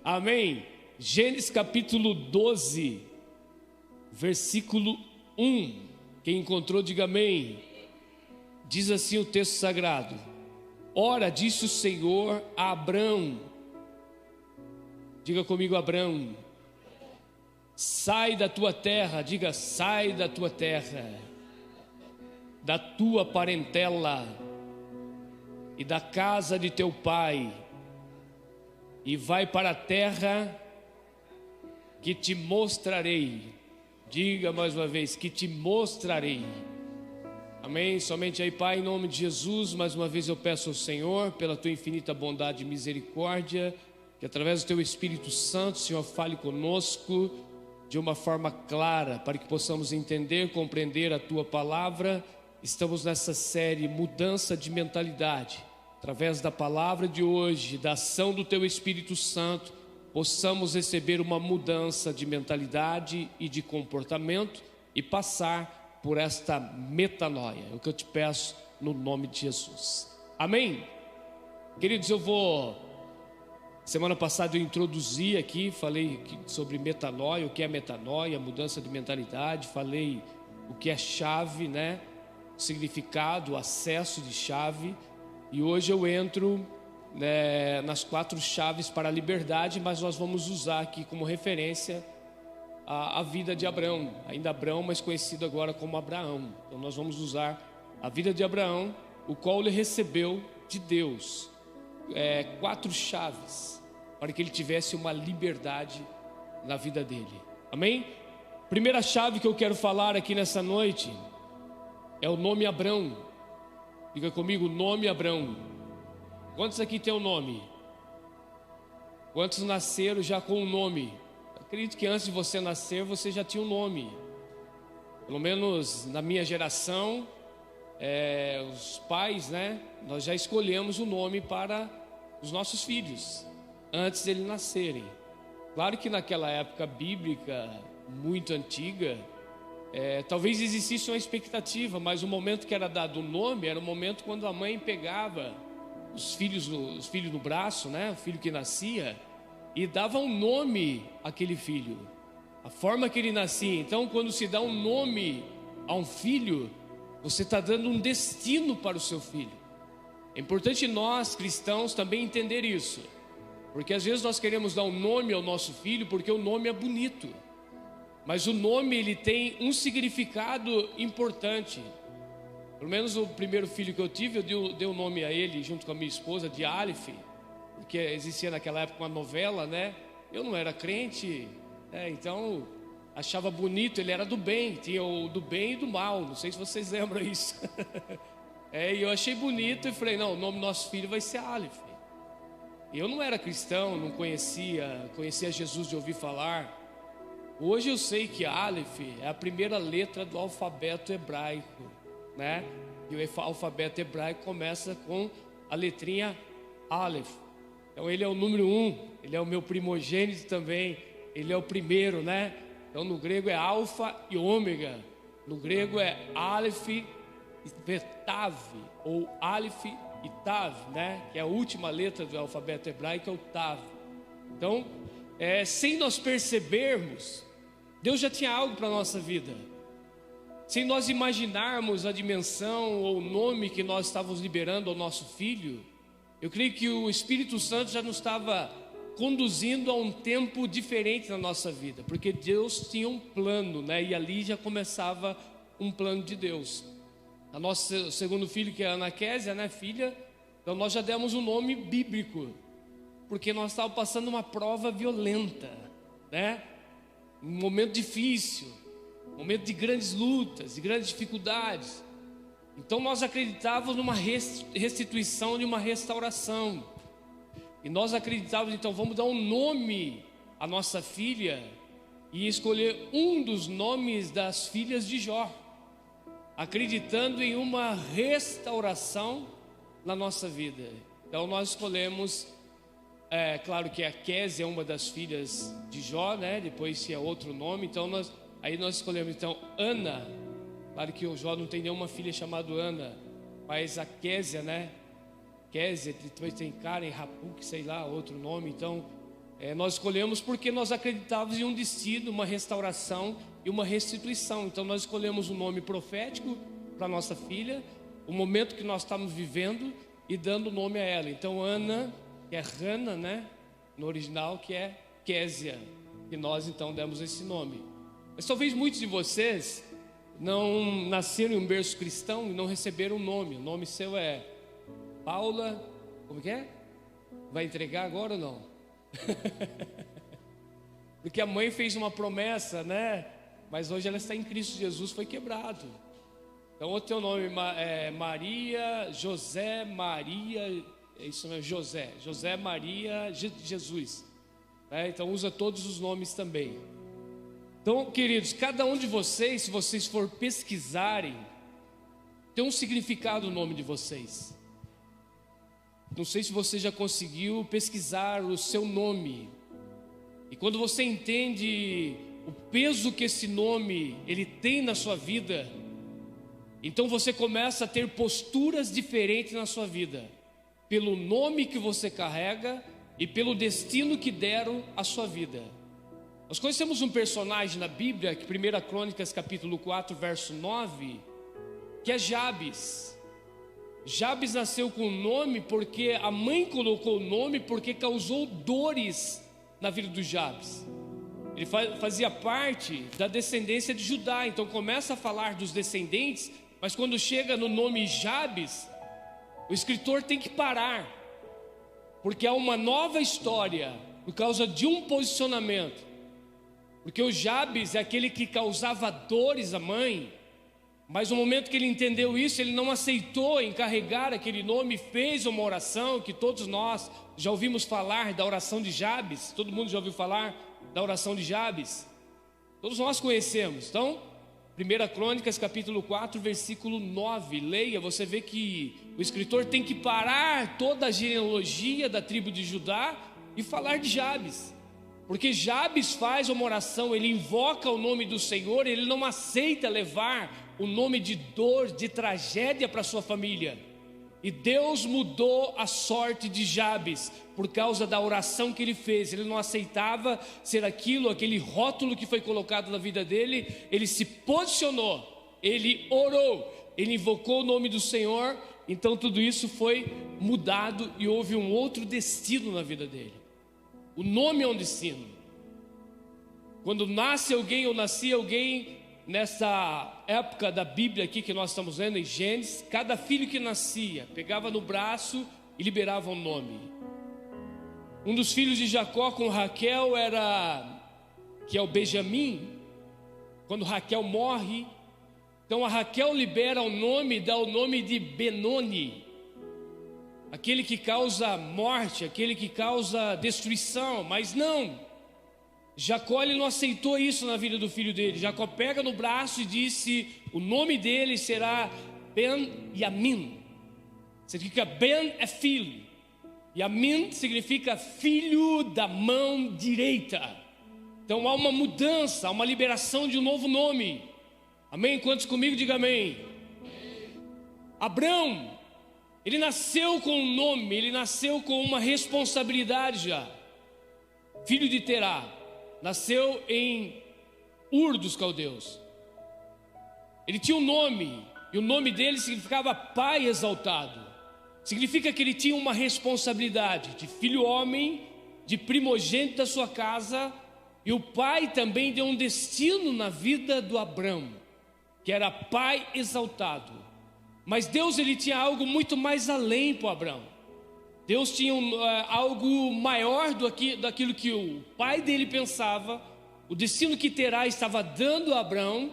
Amém. Gênesis capítulo 12, versículo 1. Quem encontrou, diga amém. Diz assim o texto sagrado: Ora, disse o Senhor a Abrão, diga comigo, Abrão, sai da tua terra, diga, sai da tua terra, da tua parentela e da casa de teu pai, e vai para a terra que te mostrarei. Diga mais uma vez, que te mostrarei. Amém? Somente aí, Pai, em nome de Jesus, mais uma vez eu peço ao Senhor, pela tua infinita bondade e misericórdia, que através do teu Espírito Santo, Senhor, fale conosco de uma forma clara, para que possamos entender, compreender a tua palavra. Estamos nessa série Mudança de Mentalidade. Através da palavra de hoje, da ação do teu Espírito Santo, possamos receber uma mudança de mentalidade e de comportamento e passar por esta metanoia. É o que eu te peço no nome de Jesus. Amém? Queridos, semana passada eu introduzi aqui, falei sobre metanoia, o que é metanoia, mudança de mentalidade, falei o que é chave, né? O significado, o acesso de chave. E hoje eu entro nas 4 chaves para a liberdade, mas nós vamos usar aqui como referência a vida de Abraão, ainda Abraão, mas conhecido agora como Abraão. Então nós vamos usar a vida de Abraão, o qual ele recebeu de Deus, 4 chaves, para que ele tivesse uma liberdade na vida dele. Amém? Primeira chave que eu quero falar aqui nessa noite é o nome Abrão. Diga comigo, nome Abrão. Quantos aqui tem um nome? Quantos nasceram já com um nome? Acredito que antes de você nascer, você já tinha um nome. Pelo menos na minha geração, os pais, né? Nós já escolhemos o nome para os nossos filhos, antes de eles nascerem. Claro que naquela época bíblica, muito antiga, talvez existisse uma expectativa, mas o momento que era dado o nome, era o momento quando a mãe pegava os filhos no braço, né? O filho que nascia, e dava um nome àquele filho, a forma que ele nascia. Então, quando se dá um nome a um filho, você está dando um destino para o seu filho. É importante nós, cristãos, também entender isso, porque às vezes nós queremos dar um nome ao nosso filho, porque o nome é bonito, mas o nome ele tem um significado importante. Pelo menos o primeiro filho que eu tive, eu dei o nome a ele, junto com a minha esposa, de Aleph, porque existia naquela época uma novela, né? Eu não era crente, então achava bonito, ele era do bem, tinha o do bem e do mal, não sei se vocês lembram isso. E eu achei bonito e falei, não, o nome do nosso filho vai ser Aleph. Eu não era cristão, não conhecia Jesus de ouvir falar. Hoje eu sei que Aleph é a primeira letra do alfabeto hebraico, né? E o alfabeto hebraico começa com a letrinha Aleph. Então ele é o número 1, ele é o meu primogênito também, ele é o primeiro, né? Então no grego é alfa e ômega, no grego é Aleph e Tav, ou Aleph e Tav, né? Que é a última letra do alfabeto hebraico, é o Tav. Então, sem nós percebermos, Deus já tinha algo para a nossa vida. Sem nós imaginarmos a dimensão ou o nome que nós estávamos liberando ao nosso filho, eu creio que o Espírito Santo já nos estava conduzindo a um tempo diferente na nossa vida, porque Deus tinha um plano, né? E ali já começava um plano de Deus. A nosso segundo filho, que é a Ana Késia, né, filha, então nós já demos um nome bíblico, porque nós estávamos passando uma prova violenta, né? Um momento difícil, um momento de grandes lutas, de grandes dificuldades. Então nós acreditávamos numa restituição, de uma restauração. E nós acreditávamos, então vamos dar um nome à nossa filha e escolher um dos nomes das filhas de Jó, acreditando em uma restauração na nossa vida. Então nós escolhemos, claro que a Késia é uma das filhas de Jó, né? Depois se é outro nome, então nós escolhemos então Ana. Claro que o Jó não tem nenhuma filha chamada Ana, mas a Késia, né? Kézia, depois tem Karen, Rapuk, sei lá, outro nome. Então, nós escolhemos porque nós acreditávamos em um destino, uma restauração e uma restituição. Então, nós escolhemos um nome profético para nossa filha, o momento que nós estamos vivendo, e dando nome a ela. Então, Ana, que é Hannah, né? No original, que é Kézia, que nós então demos esse nome. Mas talvez muitos de vocês não nasceram em um berço cristão e não receberam um nome. O nome seu é Paula, como que é? Vai entregar agora ou não? Porque a mãe fez uma promessa, né? Mas hoje ela está em Cristo Jesus, foi quebrado. Então o teu nome é Maria, José, Maria, é isso mesmo, José Maria Jesus, né? Então usa todos os nomes também. Então, queridos, cada um de vocês, se vocês for pesquisarem, tem um significado o nome de vocês. Não sei se você já conseguiu pesquisar o seu nome. E quando você entende o peso que esse nome ele tem na sua vida, então você começa a ter posturas diferentes na sua vida, pelo nome que você carrega e pelo destino que deram à sua vida. Nós conhecemos um personagem na Bíblia, que 1 Crônicas capítulo 4, verso 9, que é Jabes. Jabes nasceu com o nome porque a mãe colocou o nome porque causou dores na vida do Jabes. Ele fazia parte da descendência de Judá, então começa a falar dos descendentes, mas quando chega no nome Jabes, o escritor tem que parar, porque há uma nova história por causa de um posicionamento. Porque o Jabes é aquele que causava dores à mãe, mas no momento que ele entendeu isso, ele não aceitou encarregar aquele nome, fez uma oração que todos nós já ouvimos falar da oração de Jabes. Todo mundo já ouviu falar da oração de Jabes? Todos nós conhecemos. Então, 1 Crônicas capítulo 4, versículo 9, leia, você vê que o escritor tem que parar toda a genealogia da tribo de Judá e falar de Jabes. Porque Jabes faz uma oração, ele invoca o nome do Senhor, ele não aceita levar o nome de dor, de tragédia para sua família. E Deus mudou a sorte de Jabes por causa da oração que ele fez. Ele não aceitava ser aquele rótulo que foi colocado na vida dele. Ele se posicionou, ele orou, ele invocou o nome do Senhor. Então tudo isso foi mudado e houve um outro destino na vida dele. O nome é um destino. Quando nasce alguém ou nascia alguém, nessa época da Bíblia aqui que nós estamos lendo em Gênesis, cada filho que nascia, pegava no braço e liberava um nome. Um dos filhos de Jacó com Raquel que é o Benjamim. Quando Raquel morre, então a Raquel libera o nome, dá o nome de Benoni, aquele que causa morte, aquele que causa destruição. Mas não, Jacó ele não aceitou isso na vida do filho dele. Jacó pega no braço e disse: o nome dele será Ben-Yamin. Significa Ben é filho, Yamin significa filho da mão direita. Então há uma mudança, há uma liberação de um novo nome. Amém? Quantos comigo? Diga amém. Abrão, ele nasceu com um nome, ele nasceu com uma responsabilidade já. Filho de Terá, nasceu em Ur dos Caldeus. Ele tinha um nome, e o nome dele significava pai exaltado. Significa que ele tinha uma responsabilidade de filho homem, de primogênito da sua casa. E o pai também deu um destino na vida do Abrão, que era pai exaltado. Mas Deus ele tinha algo muito mais além para Abrão. Deus tinha algo maior daquilo que o pai dele pensava. O destino que Terá estava dando a Abrão.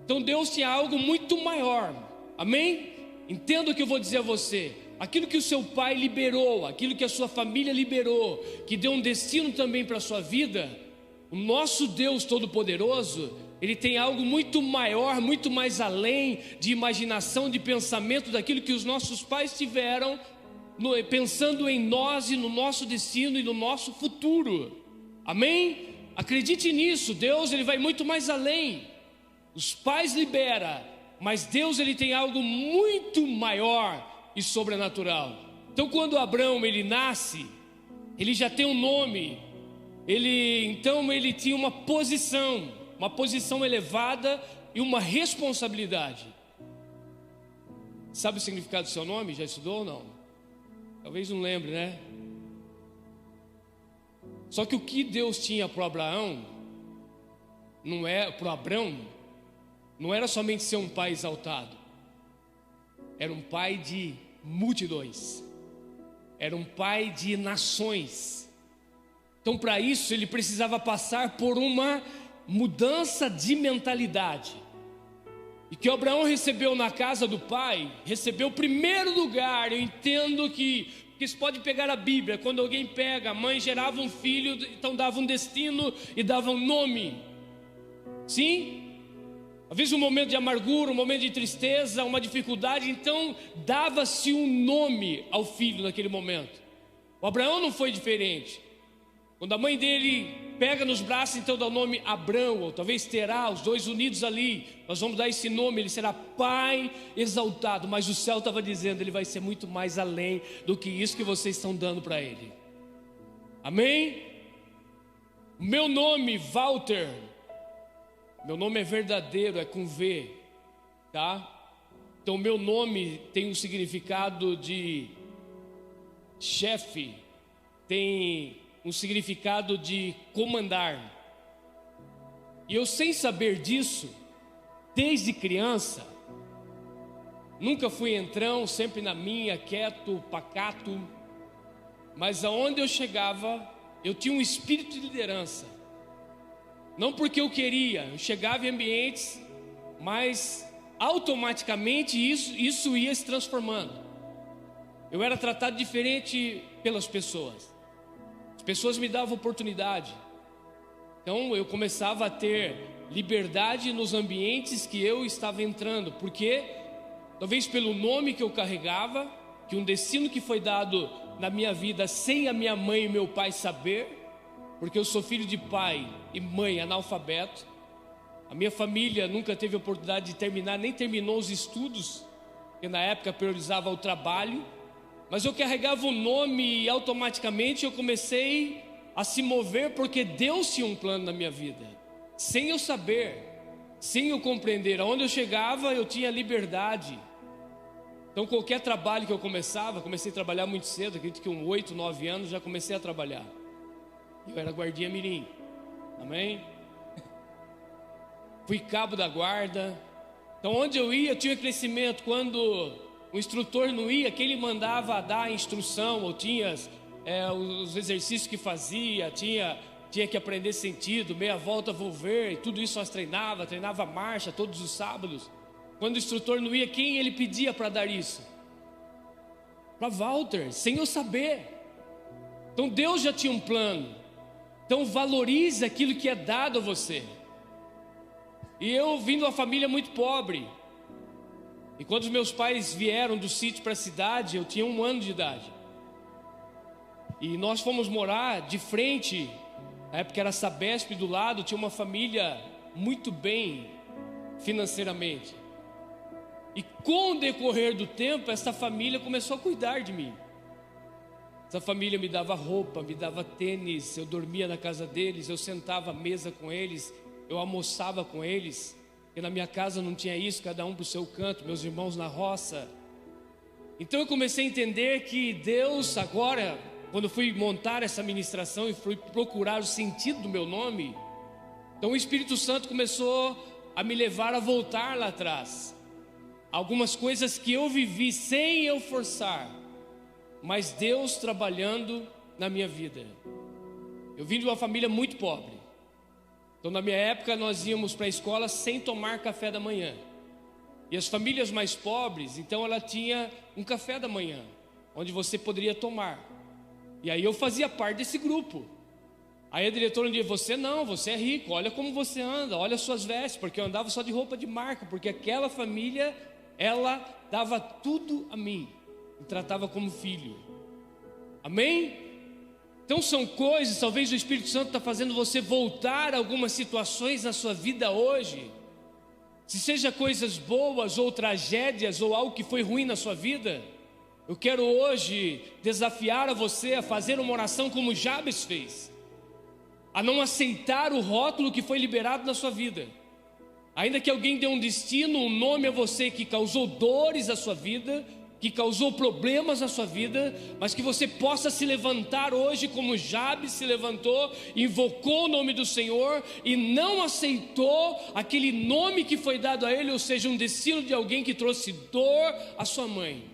Então Deus tinha algo muito maior. Amém? Entenda o que eu vou dizer a você. Aquilo que o seu pai liberou, aquilo que a sua família liberou, que deu um destino também para a sua vida, o nosso Deus Todo-Poderoso, Ele tem algo muito maior, muito mais além de imaginação, de pensamento, daquilo que os nossos pais tiveram, pensando em nós e no nosso destino e no nosso futuro. Amém? Acredite nisso. Deus ele vai muito mais além. Os pais liberam, mas Deus ele tem algo muito maior e sobrenatural. Então quando Abraão ele nasce, ele já tem um nome, ele tinha uma posição elevada e uma responsabilidade. Sabe o significado do seu nome? Já estudou ou não? Talvez não lembre, né? Só que o que Deus tinha para Abraão, não era somente ser um pai exaltado, era um pai de multidões, era um pai de nações. Então para isso ele precisava passar por uma mudança de mentalidade. E que Abraão recebeu na casa do pai, recebeu o primeiro lugar. Eu entendo que você pode pegar a Bíblia, quando alguém pega, a mãe gerava um filho, então dava um destino e dava um nome. Sim? Às vezes um momento de amargura, um momento de tristeza, uma dificuldade, então dava-se um nome ao filho naquele momento. O Abraão não foi diferente. Quando a mãe dele pega nos braços, então dá o nome Abrão, ou talvez Terá, os dois unidos ali. Nós vamos dar esse nome, ele será pai exaltado. Mas o céu estava dizendo, ele vai ser muito mais além do que isso que vocês estão dando para ele. Amém? O meu nome, Walter, meu nome é verdadeiro, é com V, tá? Então meu nome tem um significado de chefe, tem um significado de comandar. E eu, sem saber disso, desde criança, nunca fui entrão, sempre na minha, quieto, pacato, mas aonde eu chegava, eu tinha um espírito de liderança. Não porque eu queria, eu chegava em ambientes, mas automaticamente isso ia se transformando. Eu era tratado diferente pelas pessoas. As pessoas me davam oportunidade. Então eu começava a ter liberdade nos ambientes que eu estava entrando, porque talvez pelo nome que eu carregava, que um destino que foi dado na minha vida sem a minha mãe e meu pai saber, porque eu sou filho de pai e mãe analfabeto. A minha família nunca teve oportunidade de terminar, nem terminou os estudos, porque na época priorizava o trabalho. Mas eu carregava o nome e automaticamente eu comecei a se mover, porque Deus tinha um plano na minha vida, sem eu saber, sem eu compreender. Aonde eu chegava eu tinha liberdade. Então qualquer trabalho que eu comecei a trabalhar muito cedo, acredito que com 8, 9 anos já comecei a trabalhar. Eu era guardinha mirim, amém? Fui cabo da guarda. Então onde eu ia eu tinha crescimento. Quando o instrutor não ia, quem ele mandava dar a instrução, ou tinha os exercícios que fazia, tinha que aprender sentido, meia volta volver, e tudo isso nós treinava marcha todos os sábados. Quando o instrutor não ia, quem ele pedia para dar isso? Para Walter, sem eu saber. Então Deus já tinha um plano. Então valorize aquilo que é dado a você. E eu vim de uma família muito pobre. E quando os meus pais vieram do sítio para a cidade, eu tinha 1 ano de idade. E nós fomos morar de frente, na época era Sabesp do lado, tinha uma família muito bem financeiramente. E com o decorrer do tempo, essa família começou a cuidar de mim. Essa família me dava roupa, me dava tênis, eu dormia na casa deles, eu sentava à mesa com eles, eu almoçava com eles. Porque na minha casa não tinha isso, cada um para o seu canto, meus irmãos na roça. Então eu comecei a entender que Deus agora, quando fui montar essa ministração e fui procurar o sentido do meu nome, então o Espírito Santo começou a me levar a voltar lá atrás. Algumas coisas que eu vivi sem eu forçar, mas Deus trabalhando na minha vida. Eu vim de uma família muito pobre. Então na minha época nós íamos para a escola sem tomar café da manhã. E as famílias mais pobres, então ela tinha um café da manhã, onde você poderia tomar. E aí eu fazia parte desse grupo. Aí a diretora dizia, você não, você é rico, olha como você anda, olha as suas vestes, porque eu andava só de roupa de marca, porque aquela família, ela dava tudo a mim, me tratava como filho. Amém? Então são coisas, talvez o Espírito Santo está fazendo você voltar a algumas situações na sua vida hoje. Se seja coisas boas ou tragédias ou algo que foi ruim na sua vida, Eu quero hoje desafiar a você a fazer uma oração como Jabes fez, a não aceitar o rótulo que foi liberado na sua vida. Ainda que alguém dê um destino, um nome a você que causou dores à sua vida, que causou problemas na sua vida, mas que você possa se levantar hoje como Jabes se levantou, invocou o nome do Senhor e não aceitou aquele nome que foi dado a ele, ou seja, um destino de alguém que trouxe dor à sua mãe.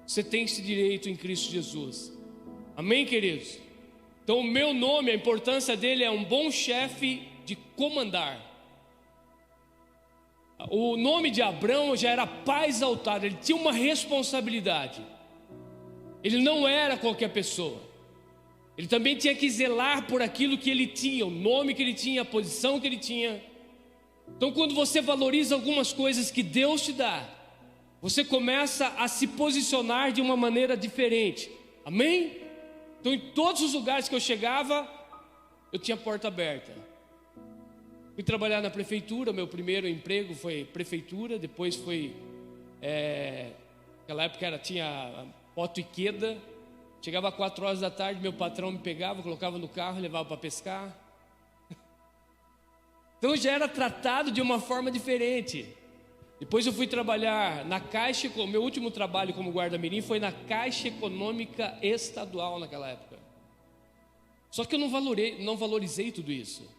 Você tem esse direito em Cristo Jesus. Amém, queridos? Então o meu nome, a importância dele é um bom chefe de comandar. O nome de Abrão já era pai exaltado, ele tinha uma responsabilidade. Ele não era qualquer pessoa. Ele também tinha que zelar por aquilo que ele tinha, o nome que ele tinha, a posição que ele tinha. Então quando você valoriza algumas coisas que Deus te dá, você começa a se posicionar de uma maneira diferente. Amém? Então em todos os lugares que eu chegava, eu tinha a porta aberta. Fui trabalhar na prefeitura, meu primeiro emprego foi prefeitura, depois foi, naquela época tinha Poto Ikeda, chegava às 4 horas da tarde, meu patrão me pegava, colocava no carro e levava para pescar. Então já era tratado de uma forma diferente. Depois eu fui trabalhar na Caixa, meu último trabalho como guarda-mirim foi na Caixa Econômica Estadual naquela época. Só que eu não valorizei tudo isso.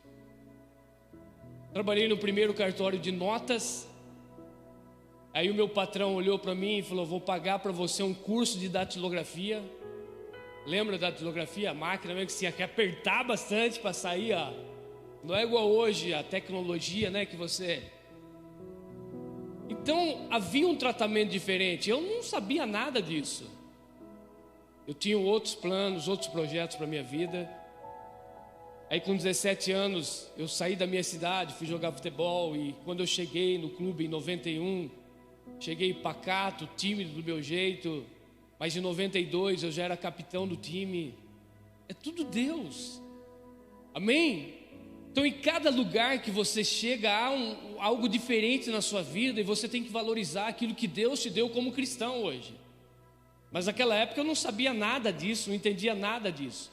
Trabalhei no primeiro cartório de notas. Aí o meu patrão olhou para mim e falou: vou pagar para você um curso de datilografia. Lembra da datilografia? A máquina mesmo que tinha que apertar bastante para sair, ó. Não é igual hoje a tecnologia, né, que você... Então havia um tratamento diferente. Eu não sabia nada disso. Eu tinha outros planos, outros projetos para minha vida. Aí com 17 anos eu saí da minha cidade, fui jogar futebol. E quando eu cheguei no clube em 91, cheguei pacato, tímido do meu jeito. Mas em 92 eu já era capitão do time. É tudo Deus. Amém? Então em cada lugar que você chega há algo diferente na sua vida. E você tem que valorizar aquilo que Deus te deu como cristão hoje. Mas naquela época eu não sabia nada disso, não entendia nada disso.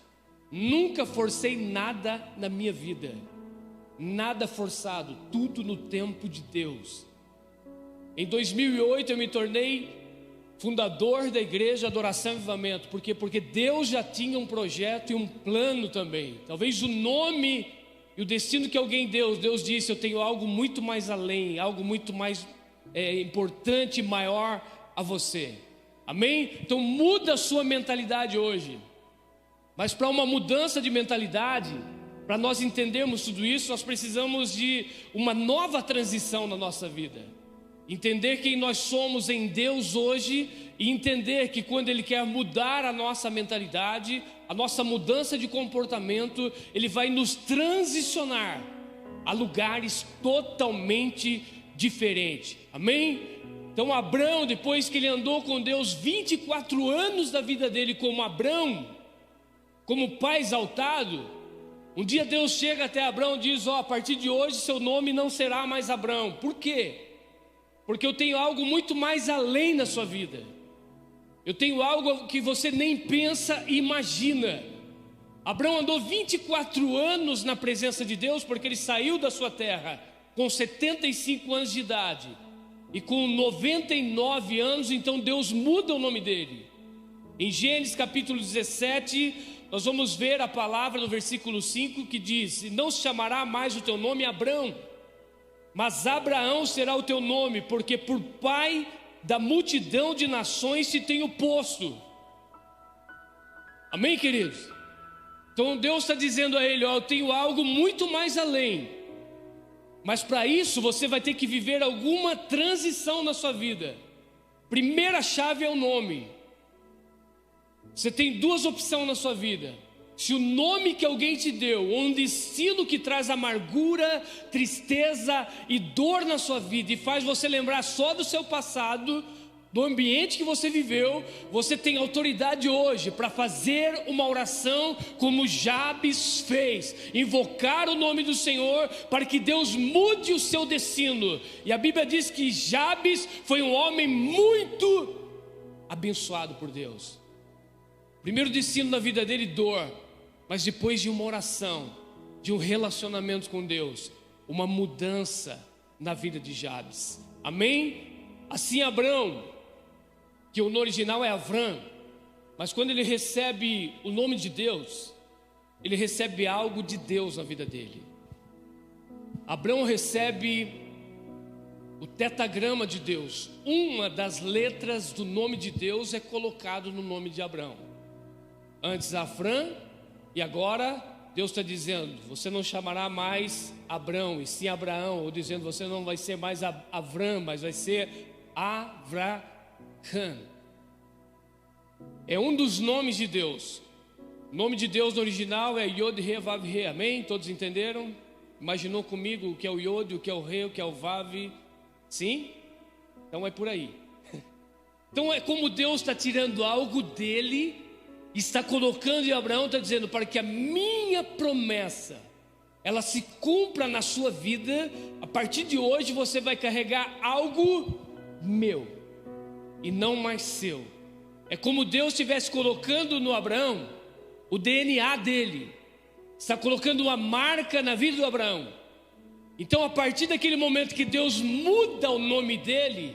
Nunca forcei nada na minha vida. Nada forçado, tudo no tempo de Deus. Em 2008 eu me tornei fundador da igreja Adoração e Avivamento. Por quê? Porque Deus já tinha um projeto e um plano também. Talvez o nome e o destino que alguém deu, Deus disse: eu tenho algo muito mais além, algo muito mais importante e maior a você. Amém? Então muda a sua mentalidade hoje. Mas para uma mudança de mentalidade, para nós entendermos tudo isso, nós precisamos de uma nova transição na nossa vida. Entender quem nós somos em Deus hoje e entender que quando Ele quer mudar a nossa mentalidade, a nossa mudança de comportamento, Ele vai nos transicionar a lugares totalmente diferentes. Amém? Então Abrão, depois que ele andou com Deus 24 anos da vida dele como Abrão, como pai exaltado, um dia Deus chega até Abrão e diz: a partir de hoje seu nome não será mais Abrão. Por quê? Porque eu tenho algo muito mais além na sua vida. Eu tenho algo que você nem pensa e imagina. Abrão andou 24 anos na presença de Deus, porque ele saiu da sua terra com 75 anos de idade. E com 99 anos, então Deus muda o nome dele. Em Gênesis capítulo 17... nós vamos ver a palavra no versículo 5 que diz: não se chamará mais o teu nome Abrão, mas Abraão será o teu nome, porque por pai da multidão de nações te tenho posto. Amém, queridos? Então Deus está dizendo a ele: eu tenho algo muito mais além. Mas para isso você vai ter que viver alguma transição na sua vida. Primeira chave é o nome. Você tem duas opções na sua vida: se o nome que alguém te deu, ou um destino que traz amargura, tristeza e dor na sua vida, e faz você lembrar só do seu passado, do ambiente que você viveu, você tem autoridade hoje para fazer uma oração como Jabes fez, invocar o nome do Senhor para que Deus mude o seu destino. E a Bíblia diz que Jabes foi um homem muito abençoado por Deus. Primeiro destino na vida dele, dor, mas depois de uma oração, de um relacionamento com Deus, uma mudança na vida de Jabes. Amém? Assim Abrão, que no original é Avram, mas quando ele recebe o nome de Deus, ele recebe algo de Deus na vida dele. Abrão recebe o tetagrama de Deus. Uma das letras do nome de Deus é colocado no nome de Abrão. Antes Avram, e agora Deus está dizendo: você não chamará mais Abrão, e sim Abraão. Ou dizendo: você não vai ser mais Avram, mas vai ser Avraham. É um dos nomes de Deus. O nome de Deus no original é Yod-He-Vav-He. Amém? Todos entenderam? Imaginou comigo o que é o Yod, o que é o Re, o que é o Vav? Sim? Então é por aí. Então é como Deus está tirando algo dele, está colocando em Abraão, está dizendo: para que a minha promessa ela se cumpra na sua vida, a partir de hoje você vai carregar algo meu e não mais seu. É como Deus estivesse colocando no Abraão o DNA dele, está colocando uma marca na vida do Abraão. Então, a partir daquele momento que Deus muda o nome dele,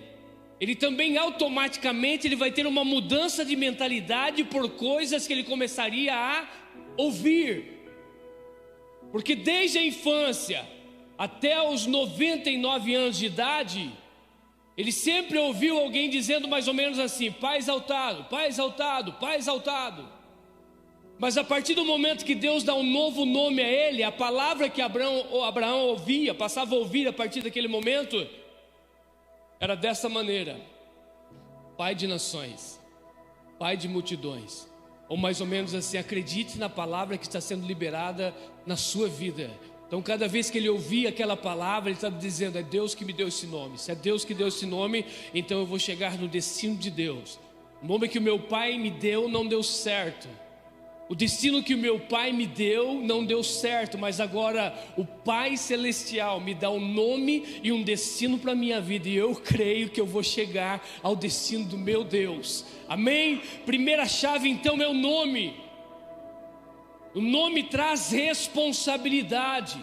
ele também automaticamente ele vai ter uma mudança de mentalidade por coisas que ele começaria a ouvir. Porque desde a infância até os 99 anos de idade, ele sempre ouviu alguém dizendo mais ou menos assim: Pai exaltado, Pai exaltado, Pai exaltado. Mas a partir do momento que Deus dá um novo nome a ele, a palavra que Abraão ouvia, passava a ouvir a partir daquele momento, era dessa maneira: Pai de nações, Pai de multidões. Ou mais ou menos assim: acredite na palavra que está sendo liberada na sua vida. Então cada vez que ele ouvia aquela palavra, ele estava dizendo: é Deus que me deu esse nome. Se é Deus que deu esse nome, então eu vou chegar no destino de Deus. O nome que o meu pai me deu não deu certo. O destino que o meu pai me deu não deu certo, mas agora o Pai Celestial me dá um nome e um destino para a minha vida, e eu creio que eu vou chegar ao destino do meu Deus. Amém? Primeira chave então é o nome. O nome traz responsabilidade.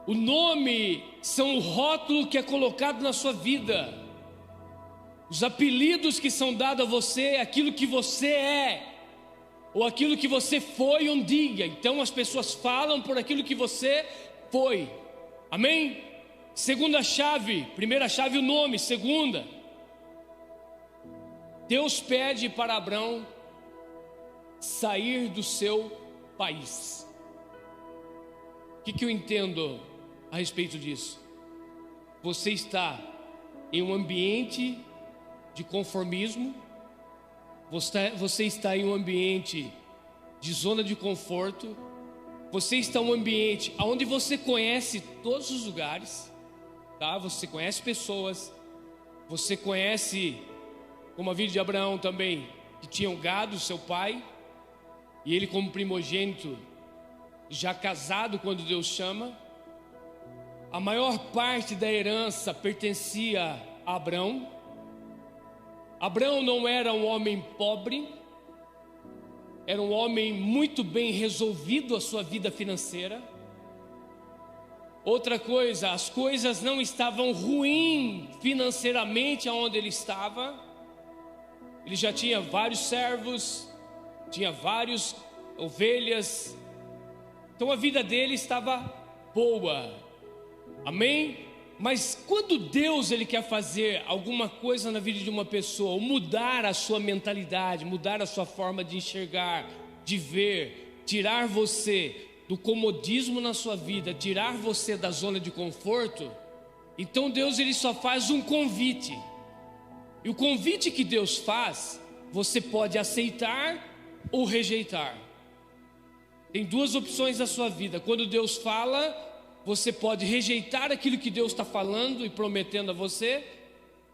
O nome são o rótulo que é colocado na sua vida. Os apelidos que são dados a você, aquilo que você é, ou aquilo que você foi um dia. Então as pessoas falam por aquilo que você foi. Amém? Segunda chave. Primeira chave o nome. Segunda, Deus pede para Abrão sair do seu país. O que eu entendo a respeito disso? Você está em um ambiente de conformismo. Você está em um ambiente de zona de conforto. Você está em um ambiente onde você conhece todos os lugares, tá? Você conhece pessoas. Você conhece, como a vida de Abraão também, que tinha um gado, seu pai, e ele como primogênito, já casado quando Deus chama. A maior parte da herança pertencia a Abrão. Abrão não era um homem pobre, era um homem muito bem resolvido a sua vida financeira. Outra coisa, as coisas não estavam ruins financeiramente aonde ele estava. Ele já tinha vários servos, tinha várias ovelhas, então a vida dele estava boa. Amém? Mas quando Deus ele quer fazer alguma coisa na vida de uma pessoa, ou mudar a sua mentalidade, mudar a sua forma de enxergar, de ver, tirar você do comodismo na sua vida, tirar você da zona de conforto, então Deus ele só faz um convite. E o convite que Deus faz, você pode aceitar ou rejeitar. Tem duas opções na sua vida. Quando Deus fala, você pode rejeitar aquilo que Deus está falando e prometendo a você,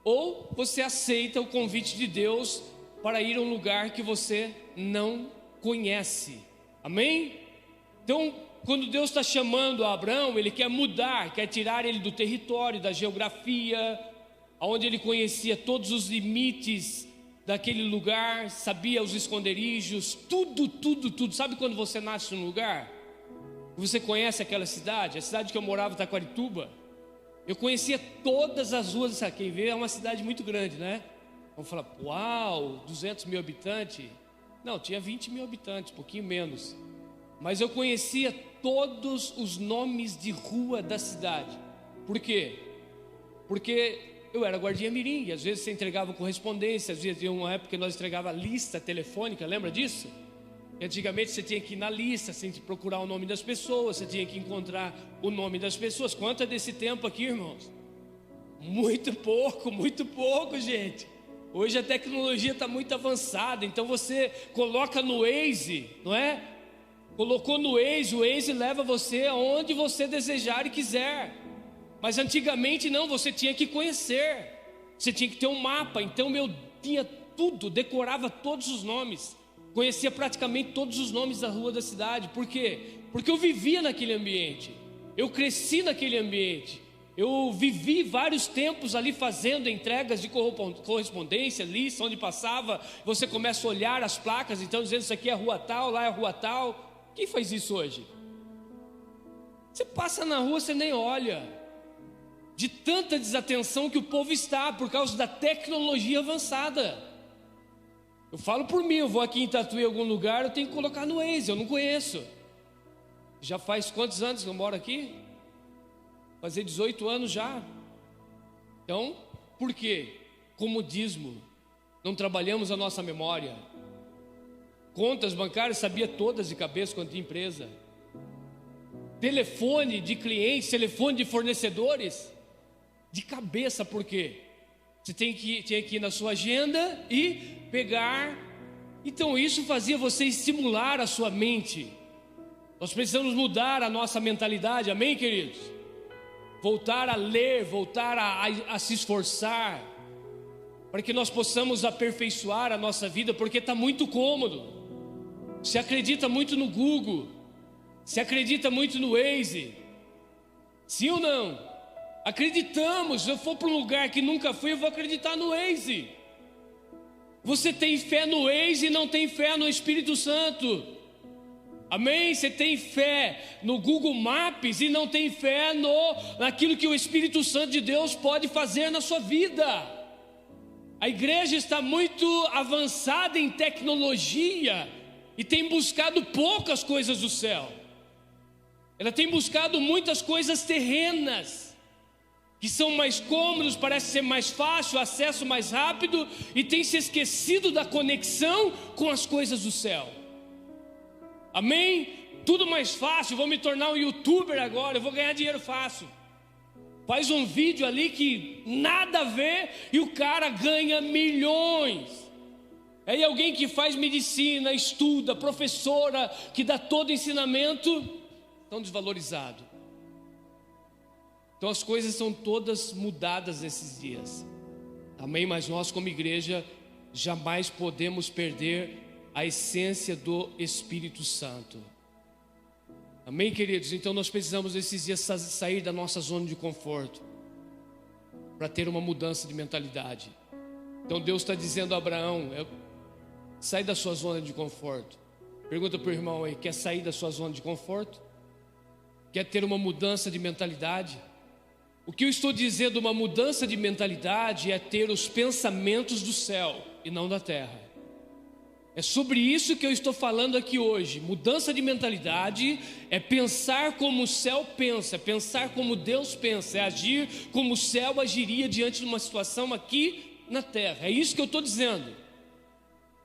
ou você aceita o convite de Deus para ir a um lugar que você não conhece. Amém? Então, quando Deus está chamando a Abrão, Ele quer mudar, quer tirar ele do território, da geografia, onde ele conhecia todos os limites daquele lugar, sabia os esconderijos, tudo. Sabe quando você nasce num lugar? Você conhece aquela cidade? A cidade que eu morava, Taquarituba. Eu conhecia todas as ruas. Quem vê é uma cidade muito grande, né? Vamos falar, uau, 200 mil habitantes. Não, tinha 20 mil habitantes, um pouquinho menos. Mas eu conhecia todos os nomes de rua da cidade. Por quê? Porque eu era guardinha mirim, e às vezes você entregava correspondência, às vezes tinha uma época que nós entregava lista telefônica, lembra disso? E antigamente você tinha que ir na lista, você tinha que procurar o nome das pessoas, você tinha que encontrar o nome das pessoas. Quanto é desse tempo aqui, irmãos? Muito pouco, gente. Hoje a tecnologia está muito avançada, então você coloca no Waze, não é? Colocou no Waze, o Waze leva você aonde você desejar e quiser. Mas antigamente não, você tinha que conhecer, você tinha que ter um mapa. Então eu tinha tudo, decorava todos os nomes, conhecia praticamente todos os nomes da rua da cidade. Por quê? Porque eu vivia naquele ambiente, eu cresci naquele ambiente. Eu vivi vários tempos ali fazendo entregas de correspondência, lista, onde passava, você começa a olhar as placas, então dizendo isso aqui é rua tal, lá é rua tal. Quem faz isso hoje? Você passa na rua, você nem olha, de tanta desatenção que o povo está, por causa da tecnologia avançada. Eu falo por mim, eu vou aqui em Tatuí, em algum lugar, eu tenho que colocar no Waze, eu não conheço. Já faz quantos anos que eu moro aqui? Fazer 18 anos já. Então, por quê? Comodismo. Não trabalhamos a nossa memória. Contas bancárias sabia todas de cabeça quando tinha empresa. Telefone de clientes, telefone de fornecedores, de cabeça. Por quê? Você tinha que ir na sua agenda e pegar. Então isso fazia você estimular a sua mente. Nós precisamos mudar a nossa mentalidade, amém, queridos? Voltar a ler, voltar a se esforçar, para que nós possamos aperfeiçoar a nossa vida, porque está muito cômodo. Se acredita muito no Google, se acredita muito no Waze, sim ou não? Acreditamos. Se eu for para um lugar que nunca fui, eu vou acreditar no Waze. Você tem fé no Waze e não tem fé no Espírito Santo. Amém? Você tem fé no Google Maps e não tem fé naquilo que o Espírito Santo de Deus pode fazer na sua vida. A igreja está muito avançada em tecnologia e tem buscado poucas coisas do céu. Ela tem buscado muitas coisas terrenas, que são mais cômodos, parece ser mais fácil, acesso mais rápido, e tem se esquecido da conexão com as coisas do céu. Amém? Tudo mais fácil, vou me tornar um youtuber agora, eu vou ganhar dinheiro fácil. Faz um vídeo ali que nada a ver e o cara ganha milhões. Aí alguém que faz medicina, estuda, professora, que dá todo ensinamento, tão desvalorizado. Então as coisas são todas mudadas nesses dias. Amém? Mas nós como igreja jamais podemos perder a essência do Espírito Santo. Amém, queridos? Então nós precisamos esses dias sair da nossa zona de conforto, para ter uma mudança de mentalidade. Então Deus está dizendo a Abraão, sai da sua zona de conforto. Pergunta para o irmão aí, quer sair da sua zona de conforto? Quer ter uma mudança de mentalidade? O que eu estou dizendo, uma mudança de mentalidade, é ter os pensamentos do céu e não da terra. É sobre isso que eu estou falando aqui hoje. Mudança de mentalidade é pensar como o céu pensa, é pensar como Deus pensa, é agir como o céu agiria diante de uma situação aqui na terra. É isso que eu estou dizendo.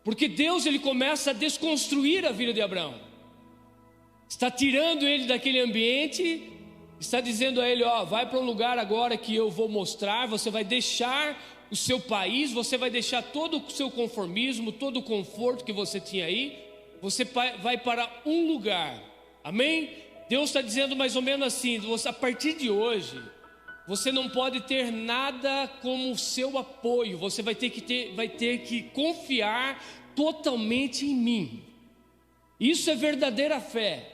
Porque Deus, ele começa a desconstruir a vida de Abraão. Está tirando ele daquele ambiente, está dizendo a ele, vai para um lugar agora que eu vou mostrar, você vai deixar o seu país, você vai deixar todo o seu conformismo, todo o conforto que você tinha aí, você vai para um lugar, amém? Deus está dizendo mais ou menos assim, a partir de hoje, você não pode ter nada como seu apoio, você vai ter que confiar totalmente em mim. Isso é verdadeira fé.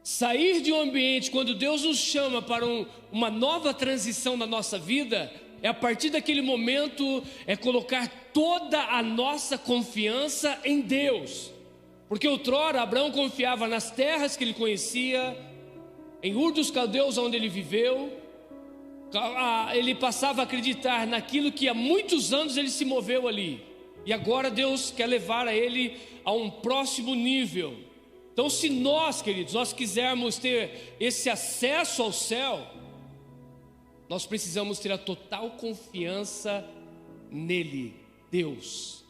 Sair de um ambiente, quando Deus nos chama para uma nova transição na nossa vida, é a partir daquele momento, é colocar toda a nossa confiança em Deus. Porque outrora Abraão confiava nas terras que ele conhecia, em Ur dos Caldeus onde ele viveu, ele passava a acreditar naquilo que há muitos anos ele se moveu ali. E agora Deus quer levar a ele a um próximo nível. Então, se nós, queridos, nós quisermos ter esse acesso ao céu, nós precisamos ter a total confiança nele, Deus.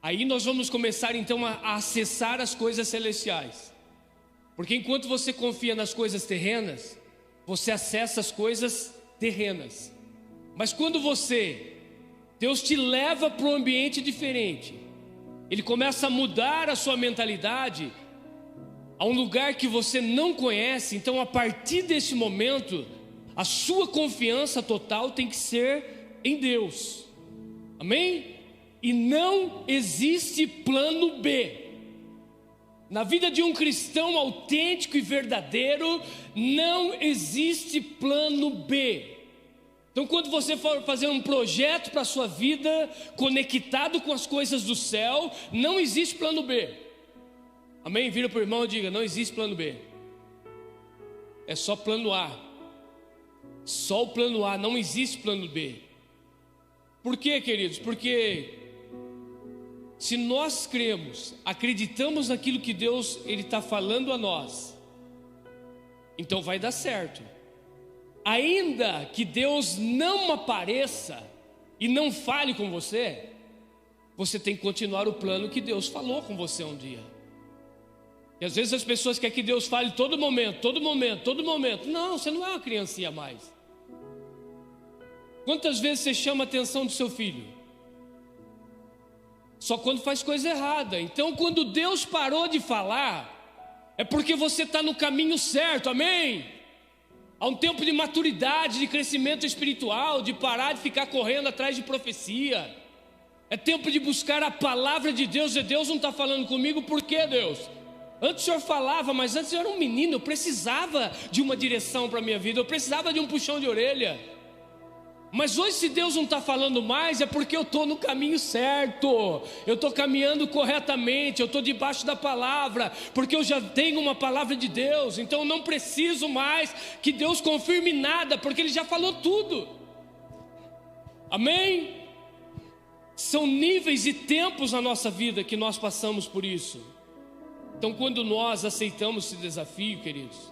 Aí nós vamos começar então a acessar as coisas celestiais. Porque enquanto você confia nas coisas terrenas, você acessa as coisas terrenas. Mas quando Deus te leva para um ambiente diferente, Ele começa a mudar a sua mentalidade a um lugar que você não conhece. Então, a partir desse momento, a sua confiança total tem que ser em Deus. Amém? E não existe plano B. Na vida de um cristão autêntico e verdadeiro, não existe plano B. Então, quando você for fazer um projeto para a sua vida, conectado com as coisas do céu, não existe plano B. Amém? Vira para o irmão e diga: não existe plano B. É só plano A. Só o plano A, não existe plano B. Por quê, queridos? Porque se nós cremos, acreditamos naquilo que Deus está falando a nós, então vai dar certo. Ainda que Deus não apareça e não fale com você, você tem que continuar o plano que Deus falou com você um dia. E às vezes as pessoas querem que Deus fale todo momento, todo momento, todo momento. Não, você não é uma criancinha mais. Quantas vezes você chama a atenção do seu filho? Só quando faz coisa errada. Então, quando Deus parou de falar, é porque você está no caminho certo, amém? Há um tempo de maturidade, de crescimento espiritual, de parar de ficar correndo atrás de profecia. É tempo de buscar a palavra de Deus. E Deus não está falando comigo, por quê, Deus? Antes o Senhor falava, mas antes eu era um menino, eu precisava de uma direção para a minha vida, eu precisava de um puxão de orelha. Mas hoje, se Deus não está falando mais, é porque eu estou no caminho certo, eu estou caminhando corretamente, eu estou debaixo da palavra, porque eu já tenho uma palavra de Deus. Então eu não preciso mais que Deus confirme nada, porque Ele já falou tudo. Amém? São níveis e tempos na nossa vida que nós passamos por isso. Então, quando nós aceitamos esse desafio, queridos,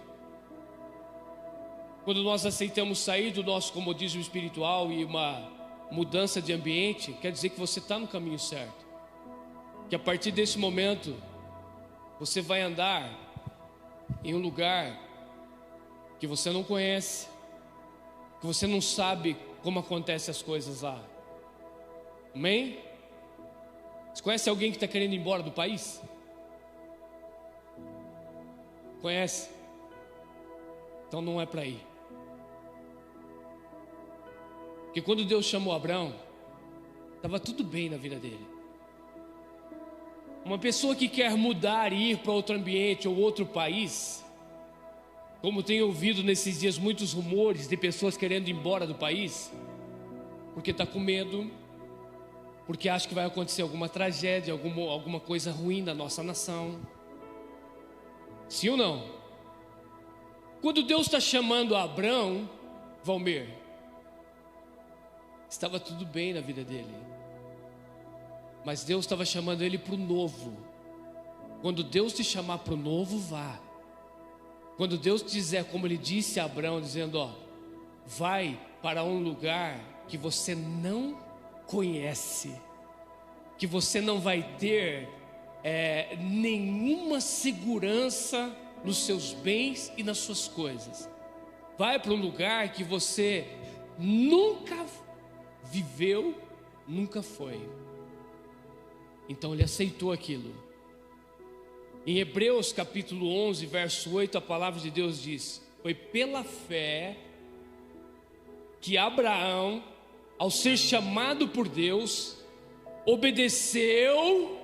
quando nós aceitamos sair do nosso comodismo espiritual e uma mudança de ambiente, quer dizer que você está no caminho certo. Que a partir desse momento, você vai andar em um lugar que você não conhece, que você não sabe como acontecem as coisas lá. Amém? Você conhece alguém que está querendo ir embora do país? Conhece? Então não é para ir. Porque quando Deus chamou Abraão, estava tudo bem na vida dele. Uma pessoa que quer mudar e ir para outro ambiente ou outro país, como tenho ouvido nesses dias muitos rumores de pessoas querendo ir embora do país, porque está com medo, porque acha que vai acontecer alguma tragédia, alguma coisa ruim na nossa nação. Sim ou não? Quando Deus está chamando Abraão, Valmir, estava tudo bem na vida dele, mas Deus estava chamando ele para o novo. Quando Deus te chamar para o novo, vá. Quando Deus te dizer, como Ele disse a Abraão, dizendo: ó, vai para um lugar que você não conhece, que você não vai ter nenhuma segurança nos seus bens e nas suas coisas. Vai para um lugar que você nunca viveu, nunca foi. Então ele aceitou aquilo. Em Hebreus capítulo 11, verso 8, a palavra de Deus diz: foi pela fé que Abraão, ao ser chamado por Deus, obedeceu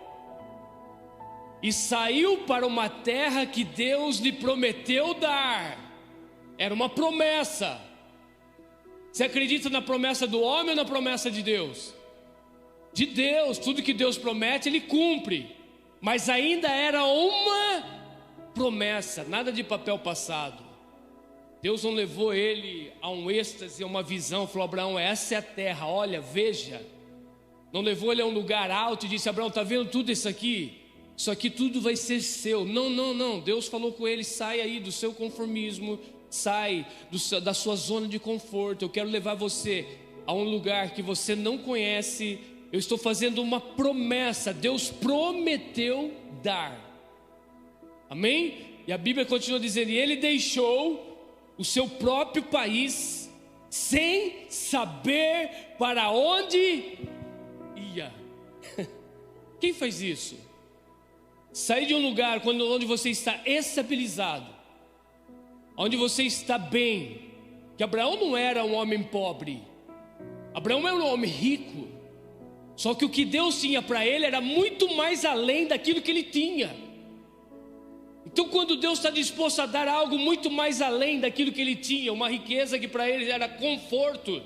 e saiu para uma terra que Deus lhe prometeu dar. Era uma promessa. Você acredita na promessa do homem ou na promessa de Deus? De Deus. Tudo que Deus promete, Ele cumpre. Mas ainda era uma promessa, nada de papel passado. Deus não levou ele a um êxtase, a uma visão. Falou: Abraão, essa é a terra, olha, veja. Não levou ele a um lugar alto e disse: Abraão, está vendo tudo isso aqui? Isso aqui tudo vai ser seu. Não. Deus falou com ele: sai aí do seu conformismo, sai da sua zona de conforto. Eu quero levar você a um lugar que você não conhece. Eu estou fazendo uma promessa. Deus prometeu dar. Amém? E a Bíblia continua dizendo: e ele deixou o seu próprio país sem saber para onde ia. Quem faz isso? Sair de um lugar onde você está estabilizado, onde você está bem. Que Abraão não era um homem pobre, Abraão era um homem rico. Só que o que Deus tinha para ele era muito mais além daquilo que ele tinha. Então, quando Deus está disposto a dar algo muito mais além daquilo que ele tinha, uma riqueza que para ele era conforto,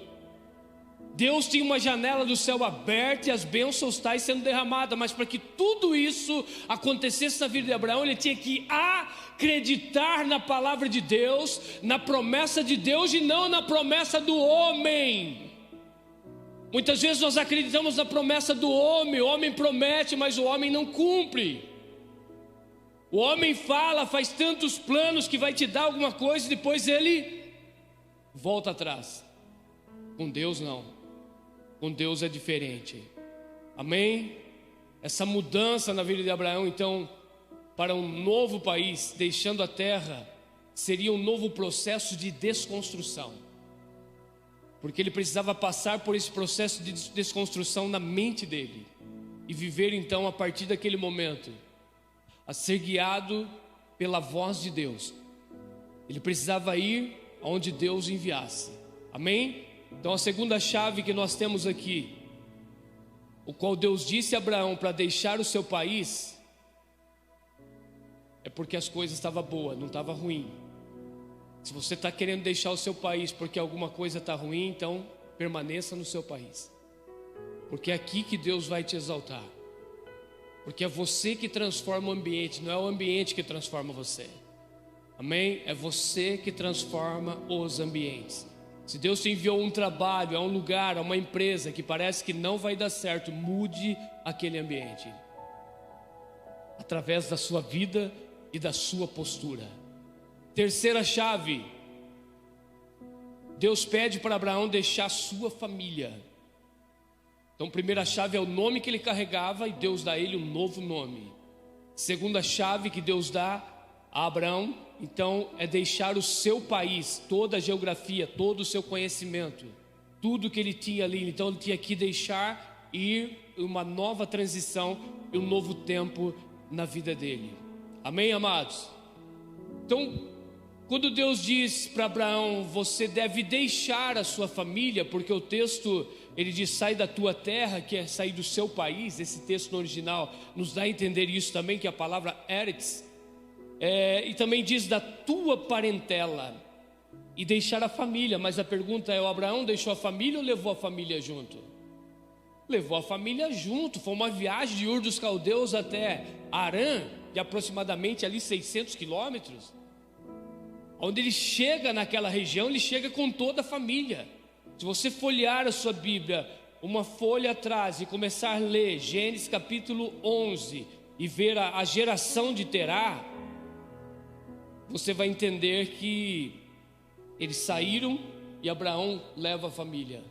Deus tinha uma janela do céu aberta e as bênçãos tais sendo derramadas. Mas para que tudo isso acontecesse na vida de Abraão, ele tinha que acreditar na palavra de Deus, na promessa de Deus e não na promessa do homem. Muitas vezes nós acreditamos na promessa do homem. O homem promete, mas o homem não cumpre. O homem fala, faz tantos planos que vai te dar alguma coisa e depois ele volta atrás. Com Deus não. Com Deus é diferente. Amém? Essa mudança na vida de Abraão, então, para um novo país, deixando a terra, seria um novo processo de desconstrução. Porque ele precisava passar por esse processo de desconstrução na mente dele e viver então a partir daquele momento a ser guiado pela voz de Deus. Ele precisava ir aonde Deus enviasse. Amém? Então a segunda chave que nós temos aqui, o qual Deus disse a Abraão para deixar o seu país, é porque as coisas estavam boas, não estavam ruins. Se você está querendo deixar o seu país porque alguma coisa está ruim, então permaneça no seu país, porque é aqui que Deus vai te exaltar. Porque é você que transforma o ambiente, não é o ambiente que transforma você. Amém? É você que transforma os ambientes. Se Deus te enviou um trabalho, a um lugar, a uma empresa que parece que não vai dar certo, mude aquele ambiente através da sua vida e da sua postura. Terceira chave, Deus pede para Abraão deixar sua família. Então, primeira chave é o nome que ele carregava e Deus dá a ele um novo nome. Segunda chave que Deus dá a Abraão, então, é deixar o seu país, toda a geografia, todo o seu conhecimento, tudo que ele tinha ali. Então, ele tinha que deixar ir uma nova transição e um novo tempo na vida dele. Amém, amados? Então, quando Deus diz para Abraão: você deve deixar a sua família, porque o texto, ele diz: sai da tua terra, que é sair do seu país. Esse texto no original nos dá a entender isso também, que é a palavra eretz, e também diz da tua parentela, e deixar a família. Mas a pergunta é: o Abraão deixou a família ou levou a família junto? Levou a família junto. Foi uma viagem de Ur dos Caldeus até Harã, de aproximadamente ali 600 quilômetros. Onde ele chega naquela região, ele chega com toda a família. Se você folhear a sua Bíblia, uma folha atrás, e começar a ler Gênesis capítulo 11 e ver a geração de Terá, você vai entender que eles saíram e Abraão leva a família.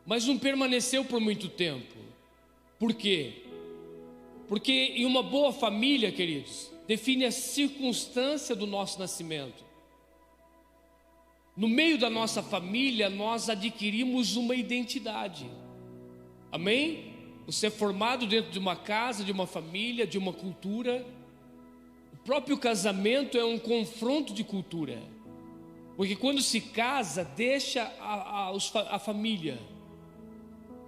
Mas não permaneceu por muito tempo. Por quê? Porque em uma boa família, queridos, define a circunstância do nosso nascimento. No meio da nossa família, nós adquirimos uma identidade. Amém? Você é formado dentro de uma casa, de uma família, de uma cultura. O próprio casamento é um confronto de cultura. Porque quando se casa, deixa a família.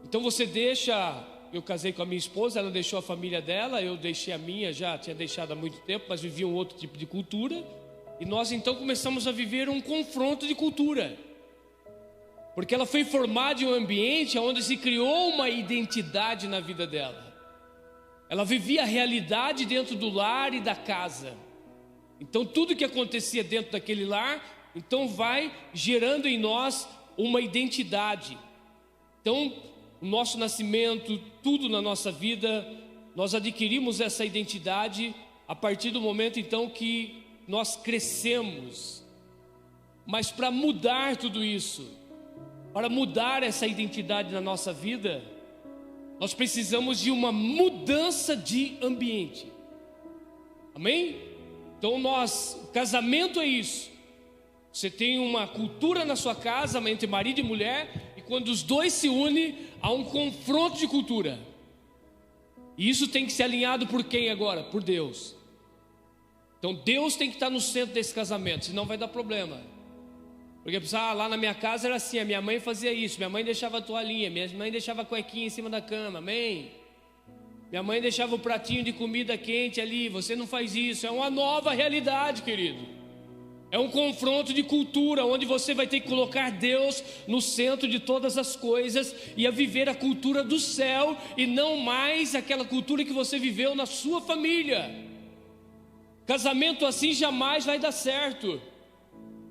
Então você deixa... Eu casei com a minha esposa, ela deixou a família dela, eu deixei a minha, já tinha deixado há muito tempo, mas vivia um outro tipo de cultura. E nós então começamos a viver um confronto de cultura. porque ela foi formada em um ambiente onde se criou uma identidade na vida dela. Ela vivia a realidade dentro do lar e da casa. Então tudo que acontecia dentro daquele lar, então vai gerando em nós uma identidade. Então o nosso nascimento, tudo na nossa vida, nós adquirimos essa identidade a partir do momento então que nós crescemos. Mas para mudar tudo isso, para mudar essa identidade na nossa vida, nós precisamos de uma mudança de ambiente. Amém? Então o casamento é isso. Você tem uma cultura na sua casa entre marido e mulher, e quando os dois se unem, há um confronto de cultura. E isso tem que ser alinhado por quem agora? Por Deus. Então Deus tem que estar no centro desse casamento, senão vai dar problema. Porque lá na minha casa era assim, a minha mãe fazia isso, minha mãe deixava a toalhinha, minha mãe deixava a cuequinha em cima da cama, amém? Minha mãe deixava o pratinho de comida quente ali, você não faz isso. É uma nova realidade, querido. É um confronto de cultura, onde você vai ter que colocar Deus no centro de todas as coisas e a viver a cultura do céu e não mais aquela cultura que você viveu na sua família. Casamento assim jamais vai dar certo.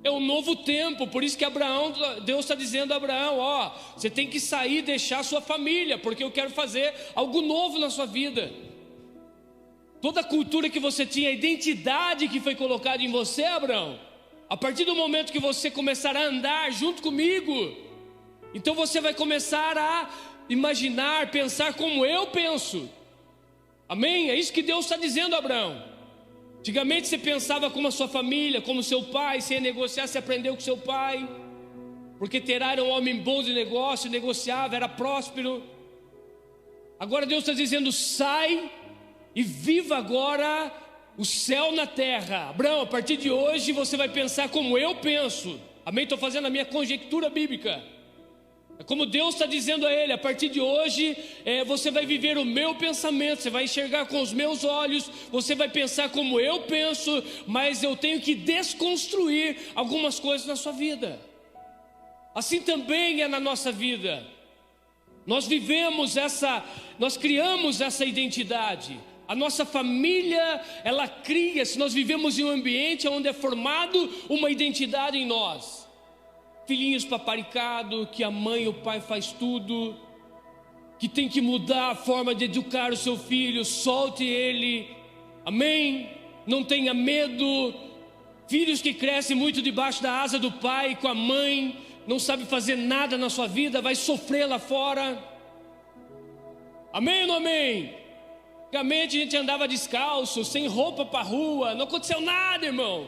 É um novo tempo, por isso que Deus está dizendo a Abraão, você tem que sair e deixar a sua família, porque eu quero fazer algo novo na sua vida. Toda a cultura que você tinha, a identidade que foi colocada em você, Abraão, a partir do momento que você começar a andar junto comigo, então você vai começar a imaginar, pensar como eu penso. Amém? É isso que Deus está dizendo a Abraão. Antigamente você pensava como a sua família, como seu pai, você ia negociar, você aprendeu com seu pai, porque Terá era um homem bom de negócio, negociava, era próspero. Agora Deus está dizendo, sai e viva agora o céu na terra. Abraão, a partir de hoje você vai pensar como eu penso. Amém? Estou fazendo a minha conjectura bíblica. É como Deus está dizendo a ele, a partir de hoje você vai viver o meu pensamento, você vai enxergar com os meus olhos, você vai pensar como eu penso, mas eu tenho que desconstruir algumas coisas na sua vida. Assim também é na nossa vida. Nós criamos essa identidade. A nossa família, ela cria, se nós vivemos em um ambiente onde é formado uma identidade em nós. Filhinhos paparicados, que a mãe e o pai faz tudo, que tem que mudar a forma de educar o seu filho, solte ele, amém? Não tenha medo. Filhos que crescem muito debaixo da asa do pai, com a mãe, não sabe fazer nada na sua vida, vai sofrer lá fora. Amém ou não amém? Antigamente a gente andava descalço, sem roupa para a rua, não aconteceu nada, irmão.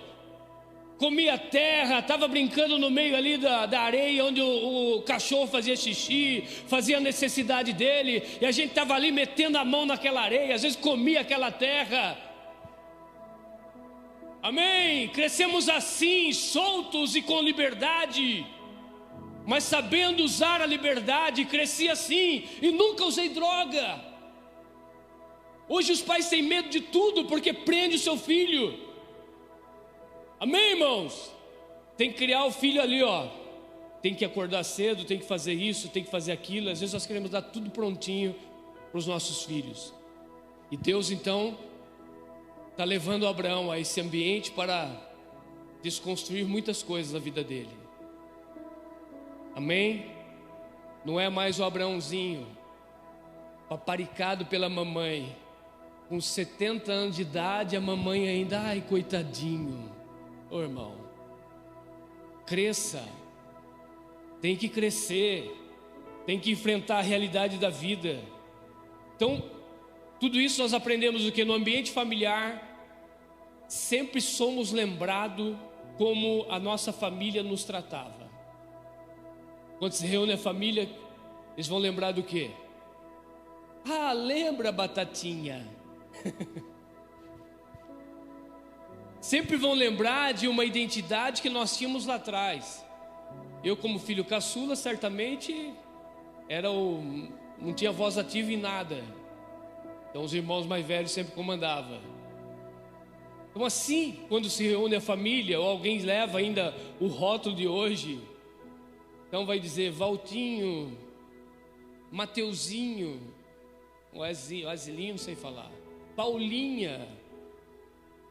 Comia terra, estava brincando no meio ali da areia, onde o cachorro fazia xixi, fazia a necessidade dele, e a gente estava ali metendo a mão naquela areia, às vezes comia aquela terra. Amém? Crescemos assim, soltos e com liberdade, mas sabendo usar a liberdade. Cresci assim e nunca usei droga. Hoje os pais têm medo de tudo, porque prende o seu filho. Amém, irmãos? Tem que criar o filho ali, tem que acordar cedo, tem que fazer isso, tem que fazer aquilo. Às vezes nós queremos dar tudo prontinho para os nossos filhos. E Deus então está levando Abraão a esse ambiente para desconstruir muitas coisas na vida dele. Amém? Não é mais o Abraãozinho paparicado pela mamãe, com 70 anos de idade, a mamãe ainda, ai coitadinho. Ô irmão, cresça, tem que crescer, tem que enfrentar a realidade da vida. Então, tudo isso nós aprendemos o que? No ambiente familiar, sempre somos lembrados como a nossa família nos tratava. Quando se reúne a família, eles vão lembrar do quê? Ah, lembra, Batatinha? Sempre vão lembrar de uma identidade que nós tínhamos lá atrás. Eu, como filho caçula, certamente não tinha voz ativa em nada. Então os irmãos mais velhos sempre comandavam. Então assim, quando se reúne a família, ou alguém leva ainda o rótulo de hoje, Então vai dizer Valtinho, Mateuzinho, Asilinho, não sei falar, Paulinha,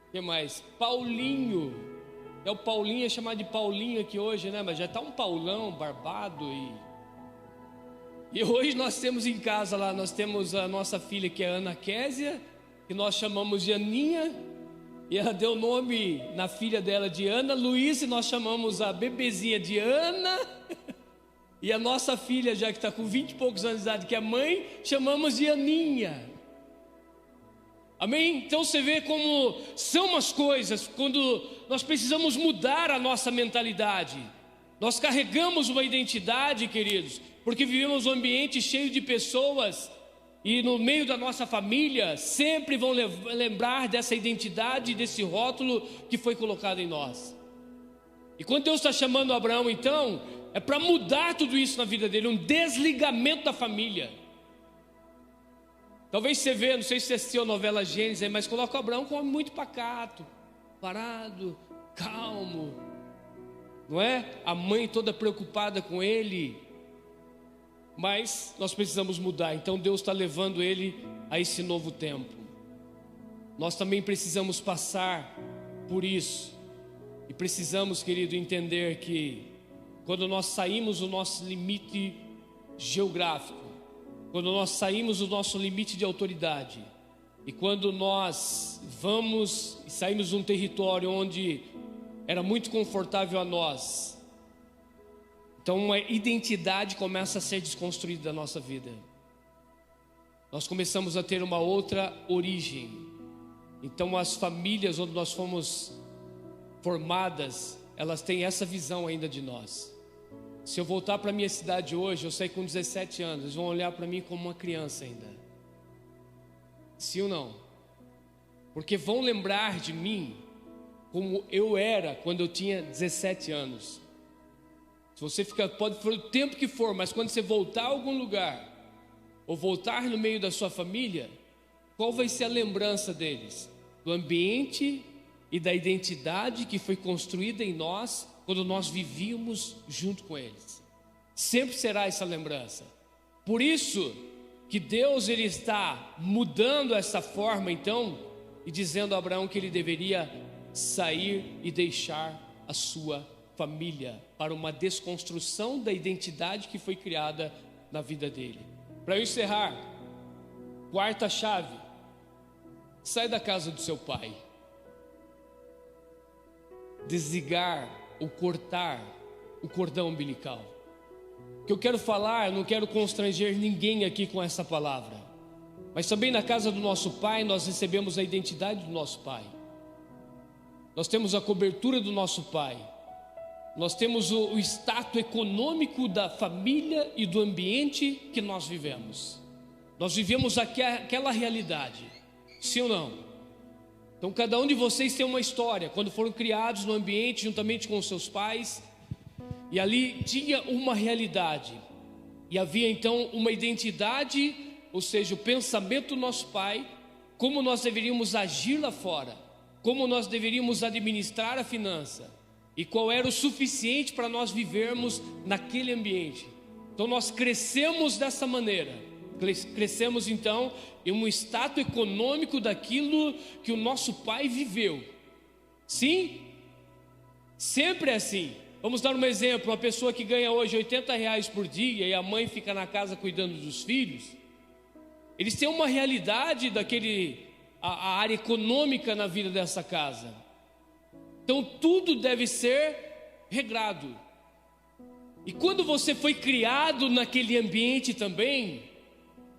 o que mais? Paulinho, o Paulinho é chamado de Paulinho aqui hoje, né? Mas já está um Paulão barbado e hoje nós temos em casa lá, nós temos a nossa filha que é Ana Késia, que nós chamamos de Aninha, e ela deu o nome na filha dela de Ana Luísa, e nós chamamos a bebezinha de Ana, e a nossa filha, já que está com 20 e poucos anos de idade, que é mãe, chamamos de Aninha. Amém? Então você vê como são as coisas, quando nós precisamos mudar a nossa mentalidade. Nós carregamos uma identidade, queridos, porque vivemos um ambiente cheio de pessoas, e no meio da nossa família, sempre vão lembrar dessa identidade, desse rótulo que foi colocado em nós. E quando Deus está chamando Abraão, então, é para mudar tudo isso na vida dele, um desligamento da família. Talvez você vê, não sei se você assistiu a novela Gênesis, mas coloca o Abraão como um homem muito pacato, parado, calmo, não é? A mãe toda preocupada com ele, mas nós precisamos mudar. Então Deus está levando ele a esse novo tempo. Nós também precisamos passar por isso, e precisamos, querido, entender que quando nós saímos do nosso limite geográfico, quando nós saímos do nosso limite de autoridade, e quando nós vamos e saímos de um território onde era muito confortável a nós, então uma identidade começa a ser desconstruída da nossa vida. Nós começamos a ter uma outra origem. Então as famílias onde nós fomos formadas, elas têm essa visão ainda de nós. Se eu voltar para a minha cidade hoje, eu saí com 17 anos, eles vão olhar para mim como uma criança ainda. Sim ou não? Porque vão lembrar de mim como eu era quando eu tinha 17 anos. Se você ficar, pode for o tempo que for, mas quando você voltar a algum lugar, ou voltar no meio da sua família, qual vai ser a lembrança deles? Do ambiente e da identidade que foi construída em nós quando nós vivíamos junto com eles. Sempre será essa lembrança. Por isso que Deus ele está mudando essa forma então, e dizendo a Abraão que ele deveria sair e deixar a sua família para uma desconstrução da identidade que foi criada na vida dele. Para eu encerrar, quarta chave: sai da casa do seu pai. Desligar ou cortar o cordão umbilical. O que eu quero falar, eu não quero constranger ninguém aqui com essa palavra, mas também na casa do nosso pai nós recebemos a identidade do nosso pai, nós temos a cobertura do nosso pai, nós temos o status econômico da família e do ambiente que nós vivemos. Nós vivemos aquela realidade, sim ou não? Então cada um de vocês tem uma história, quando foram criados no ambiente juntamente com os seus pais, e ali tinha uma realidade, e havia então uma identidade, ou seja, o pensamento do nosso pai, como nós deveríamos agir lá fora, como nós deveríamos administrar a finança, e qual era o suficiente para nós vivermos naquele ambiente. Então nós crescemos dessa maneira, crescemos então em um status econômico daquilo que o nosso pai viveu. Sim, sempre é assim. Vamos dar um exemplo: uma pessoa que ganha hoje R$80 por dia e a mãe fica na casa cuidando dos filhos, eles têm uma realidade a área econômica na vida dessa casa. Então tudo deve ser regrado. E quando você foi criado naquele ambiente também,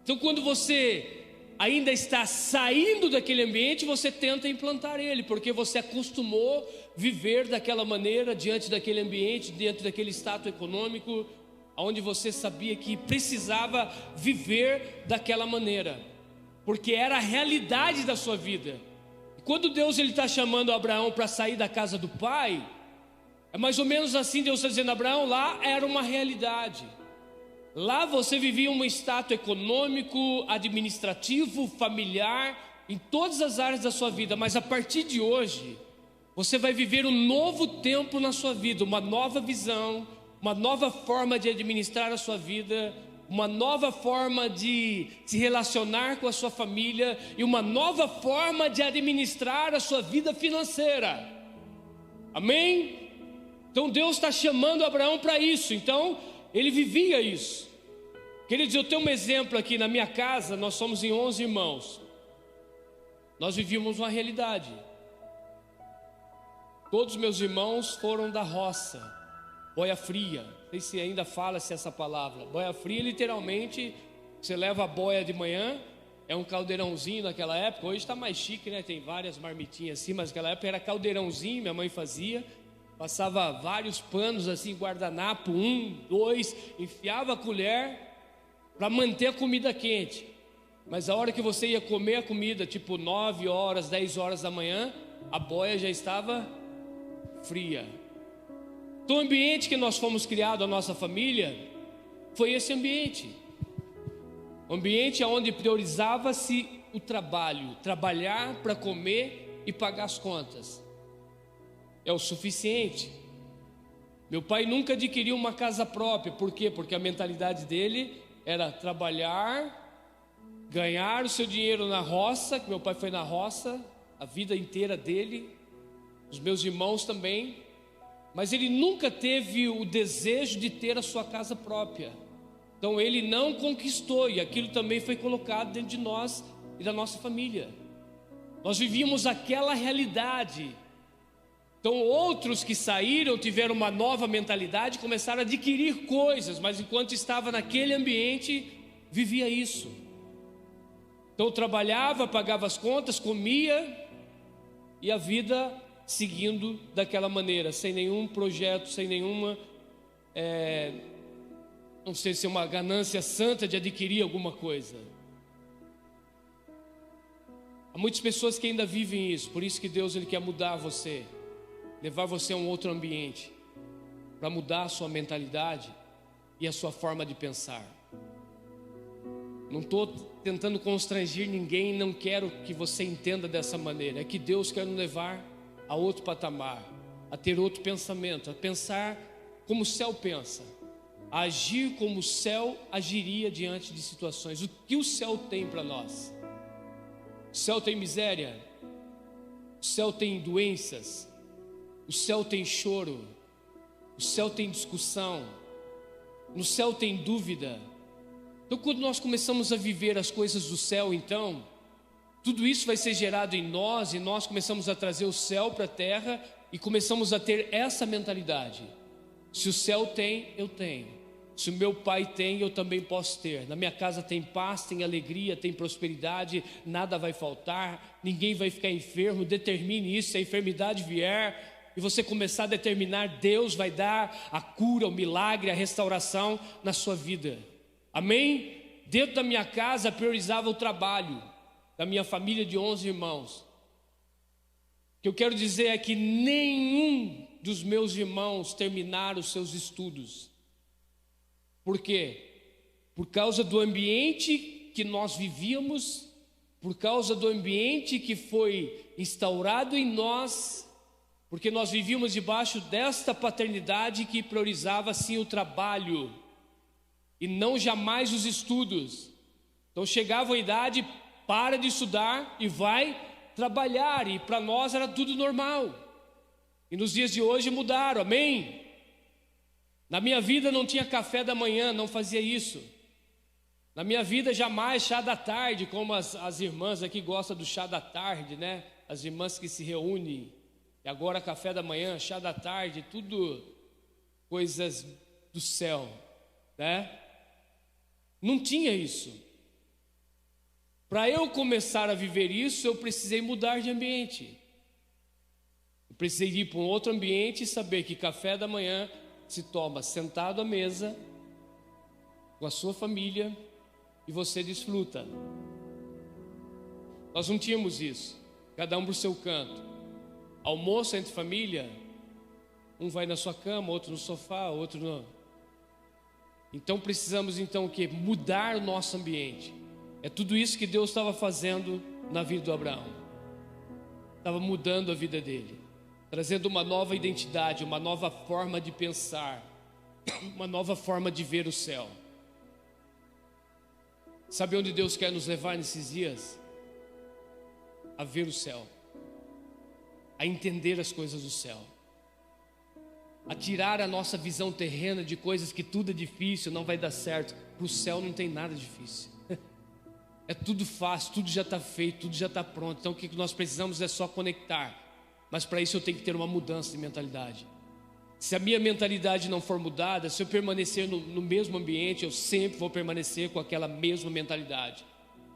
então quando você ainda está saindo daquele ambiente, você tenta implantar ele, porque você acostumou viver daquela maneira, diante daquele ambiente, diante daquele status econômico, onde você sabia que precisava viver daquela maneira, porque era a realidade da sua vida. E quando Deus está chamando Abraão para sair da casa do pai, é mais ou menos assim. Deus está dizendo: Abraão, lá era uma realidade. Lá você vivia um status econômico, administrativo, familiar, em todas as áreas da sua vida. Mas a partir de hoje, você vai viver um novo tempo na sua vida, uma nova visão, uma nova forma de administrar a sua vida, uma nova forma de se relacionar com a sua família e uma nova forma de administrar a sua vida financeira. Amém? Então Deus está chamando Abraão para isso. Então ele vivia isso. Queridos, eu tenho um exemplo aqui na minha casa. Nós somos em 11 irmãos. Nós vivíamos uma realidade. Todos meus irmãos foram da roça, boia fria. Não sei se ainda fala-se essa palavra. Boia fria, literalmente, você leva a boia de manhã, é um caldeirãozinho naquela época. Hoje está mais chique, né? Tem várias marmitinhas assim, mas naquela época era caldeirãozinho, minha mãe fazia. Passava vários panos assim, guardanapo, 1, 2, enfiava a colher para manter a comida quente. Mas a hora que você ia comer a comida, tipo 9 horas, 10 horas da manhã, a boia já estava fria. Então o ambiente que nós fomos criados, a nossa família, foi esse ambiente. Um ambiente onde priorizava-se o trabalho, trabalhar para comer e pagar as contas. É o suficiente. Meu pai nunca adquiriu uma casa própria. Por quê? Porque a mentalidade dele era trabalhar, ganhar o seu dinheiro na roça, que meu pai foi na roça a vida inteira dele, os meus irmãos também, mas ele nunca teve o desejo de ter a sua casa própria. Então ele não conquistou, e aquilo também foi colocado dentro de nós e da nossa família. Nós vivíamos aquela realidade. Então outros que saíram, tiveram uma nova mentalidade, começaram a adquirir coisas, mas enquanto estava naquele ambiente, vivia isso. Então trabalhava, pagava as contas, comia, e a vida seguindo daquela maneira, sem nenhum projeto, sem nenhuma, não sei se é uma ganância santa de adquirir alguma coisa. Há muitas pessoas que ainda vivem isso, por isso que Deus ele quer mudar você, levar você a um outro ambiente, para mudar a sua mentalidade e a sua forma de pensar. Não estou tentando constranger ninguém, não quero que você entenda dessa maneira. É que Deus quer nos levar a outro patamar, a ter outro pensamento, a pensar como o céu pensa, a agir como o céu agiria diante de situações. O que o céu tem para nós? O céu tem miséria, o céu tem doenças, o céu tem choro, o céu tem discussão, no céu tem dúvida. Então quando nós começamos a viver as coisas do céu, então tudo isso vai ser gerado em nós, e nós começamos a trazer o céu para a terra, e começamos a ter essa mentalidade. Se o céu tem, eu tenho. Se o meu pai tem, eu também posso ter. Na minha casa tem paz, tem alegria, tem prosperidade, nada vai faltar, ninguém vai ficar enfermo. Determine isso. Se a enfermidade vier e você começar a determinar, Deus vai dar a cura, o milagre, a restauração na sua vida. Amém? Dentro da minha casa priorizava o trabalho da minha família de 11 irmãos. O que eu quero dizer é que nenhum dos meus irmãos terminaram os seus estudos. Por quê? Por causa do ambiente que nós vivíamos, por causa do ambiente que foi instaurado em nós, porque nós vivíamos debaixo desta paternidade que priorizava sim o trabalho e não jamais os estudos. Então chegava a idade, para de estudar e vai trabalhar, e para nós era tudo normal. E nos dias de hoje mudaram, amém? Na minha vida não tinha café da manhã, não fazia isso. Na minha vida jamais chá da tarde, como as irmãs aqui gostam do chá da tarde, né? As irmãs que se reúnem, e agora café da manhã, chá da tarde, tudo coisas do céu, né? Não tinha isso. Para eu começar a viver isso, eu precisei mudar de ambiente. Eu precisei ir para um outro ambiente e saber que café da manhã se toma sentado à mesa, com a sua família, e você desfruta. Nós não tínhamos isso, cada um para o seu canto. Almoço entre família, um vai na sua cama, outro no sofá, outro no... Então precisamos o quê? Mudar o nosso ambiente. É tudo isso que Deus estava fazendo na vida do Abraão. Estava mudando a vida dele, trazendo uma nova identidade, uma nova forma de pensar. uma nova forma de ver o céu. Sabe onde Deus quer nos levar nesses dias? A ver o céu, a entender as coisas do céu, a tirar a nossa visão terrena de coisas que tudo é difícil, não vai dar certo. Para o céu não tem nada difícil, é tudo fácil, tudo já está feito, tudo já está pronto. Então o que nós precisamos é só conectar, mas para isso eu tenho que ter uma mudança de mentalidade. Se a minha mentalidade não for mudada, se eu permanecer no mesmo ambiente, eu sempre vou permanecer com aquela mesma mentalidade.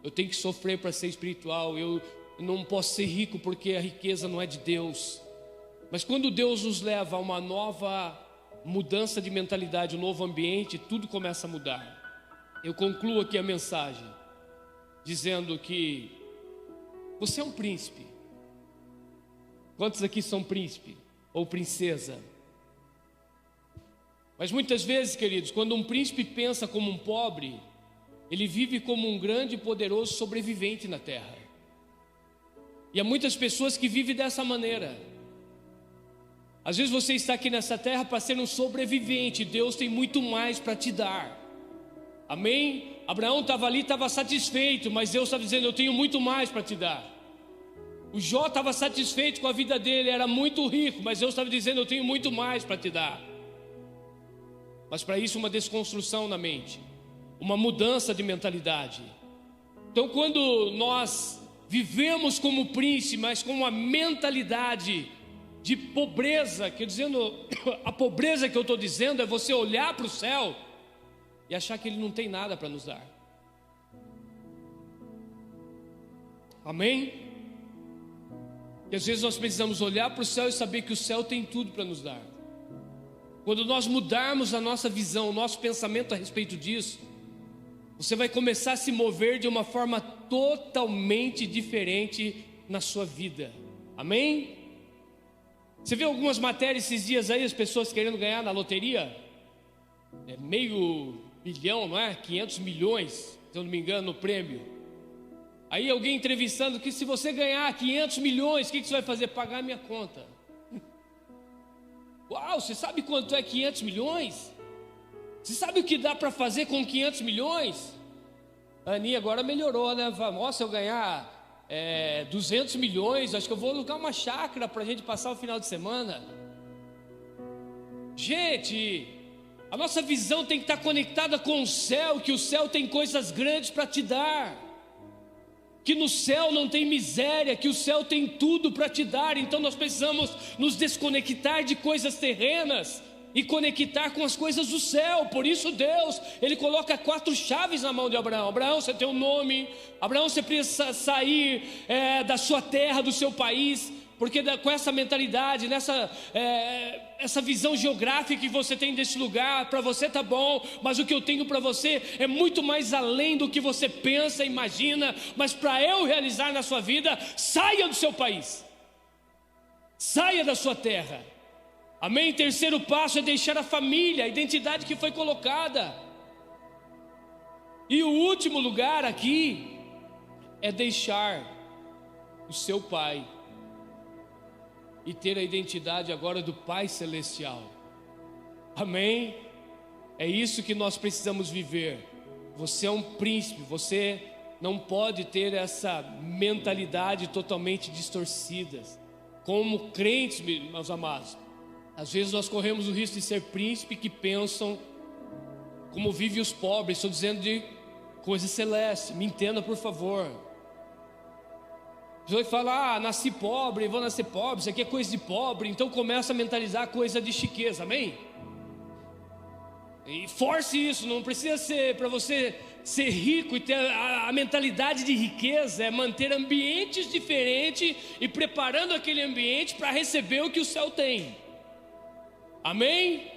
Eu tenho que sofrer para ser espiritual, eu não posso ser rico porque a riqueza não é de Deus. Mas quando Deus nos leva a uma nova mudança de mentalidade, um novo ambiente, tudo começa a mudar. Eu concluo aqui a mensagem dizendo que você é um príncipe. Quantos aqui são príncipe ou princesa? Mas muitas vezes, queridos, quando um príncipe pensa como um pobre, ele vive como um grande e poderoso sobrevivente na terra. E há muitas pessoas que vivem dessa maneira. Às vezes você está aqui nessa terra para ser um sobrevivente. Deus tem muito mais para te dar. Amém? Abraão estava ali, estava satisfeito, mas Deus estava dizendo: eu tenho muito mais para te dar. O Jó estava satisfeito com a vida dele, era muito rico, mas Deus estava dizendo: eu tenho muito mais para te dar. Mas para isso uma desconstrução na mente, uma mudança de mentalidade. Então quando nós vivemos como príncipe, mas com uma mentalidade de pobreza, quer dizendo, a pobreza que eu estou dizendo é você olhar para o céu e achar que Ele não tem nada para nos dar. Amém? E às vezes nós precisamos olhar para o céu e saber que o céu tem tudo para nos dar. Quando nós mudarmos a nossa visão, o nosso pensamento a respeito disso, você vai começar a se mover de uma forma totalmente diferente na sua vida. Amém? Você viu algumas matérias esses dias aí, as pessoas querendo ganhar na loteria? É meio bilhão, não é? 500 milhões, se eu não me engano, no prêmio. Aí alguém entrevistando que se você ganhar 500 milhões, o que você vai fazer? Pagar a minha conta. Uau, você sabe quanto é 500 milhões? Você sabe o que dá para fazer com 500 milhões? A Aninha agora melhorou, né? Nossa, se eu ganhar 200 milhões, acho que eu vou alugar uma chácara para a gente passar o final de semana. Gente, a nossa visão tem que estar conectada com o céu, que o céu tem coisas grandes para te dar, que no céu não tem miséria, que o céu tem tudo para te dar. Então nós precisamos nos desconectar de coisas terrenas e conectar com as coisas do céu. Por isso Deus, Ele coloca 4 chaves na mão de Abraão. Abraão, você tem um nome. Abraão, você precisa sair da sua terra, do seu país, porque com essa mentalidade, essa visão geográfica que você tem desse lugar, para você tá bom, mas o que eu tenho para você é muito mais além do que você pensa, imagina. Mas para eu realizar na sua vida, saia do seu país, saia da sua terra. Amém? Terceiro passo é deixar a família, a identidade que foi colocada. E o último lugar aqui é deixar o seu pai e ter a identidade agora do Pai Celestial. Amém? É isso que nós precisamos viver. Você é um príncipe, você não pode ter essa mentalidade totalmente distorcida. Como crentes, meus amados, às vezes nós corremos o risco de ser príncipe que pensam como vivem os pobres. Estou dizendo de coisa celeste, me entenda por favor. Você vai falar: nasci pobre, vou nascer pobre, isso aqui é coisa de pobre. Então começa a mentalizar coisa de chiqueza, amém? E force isso, não precisa ser para você ser rico e ter a mentalidade de riqueza. É manter ambientes diferentes e preparando aquele ambiente para receber o que o céu tem. Amém?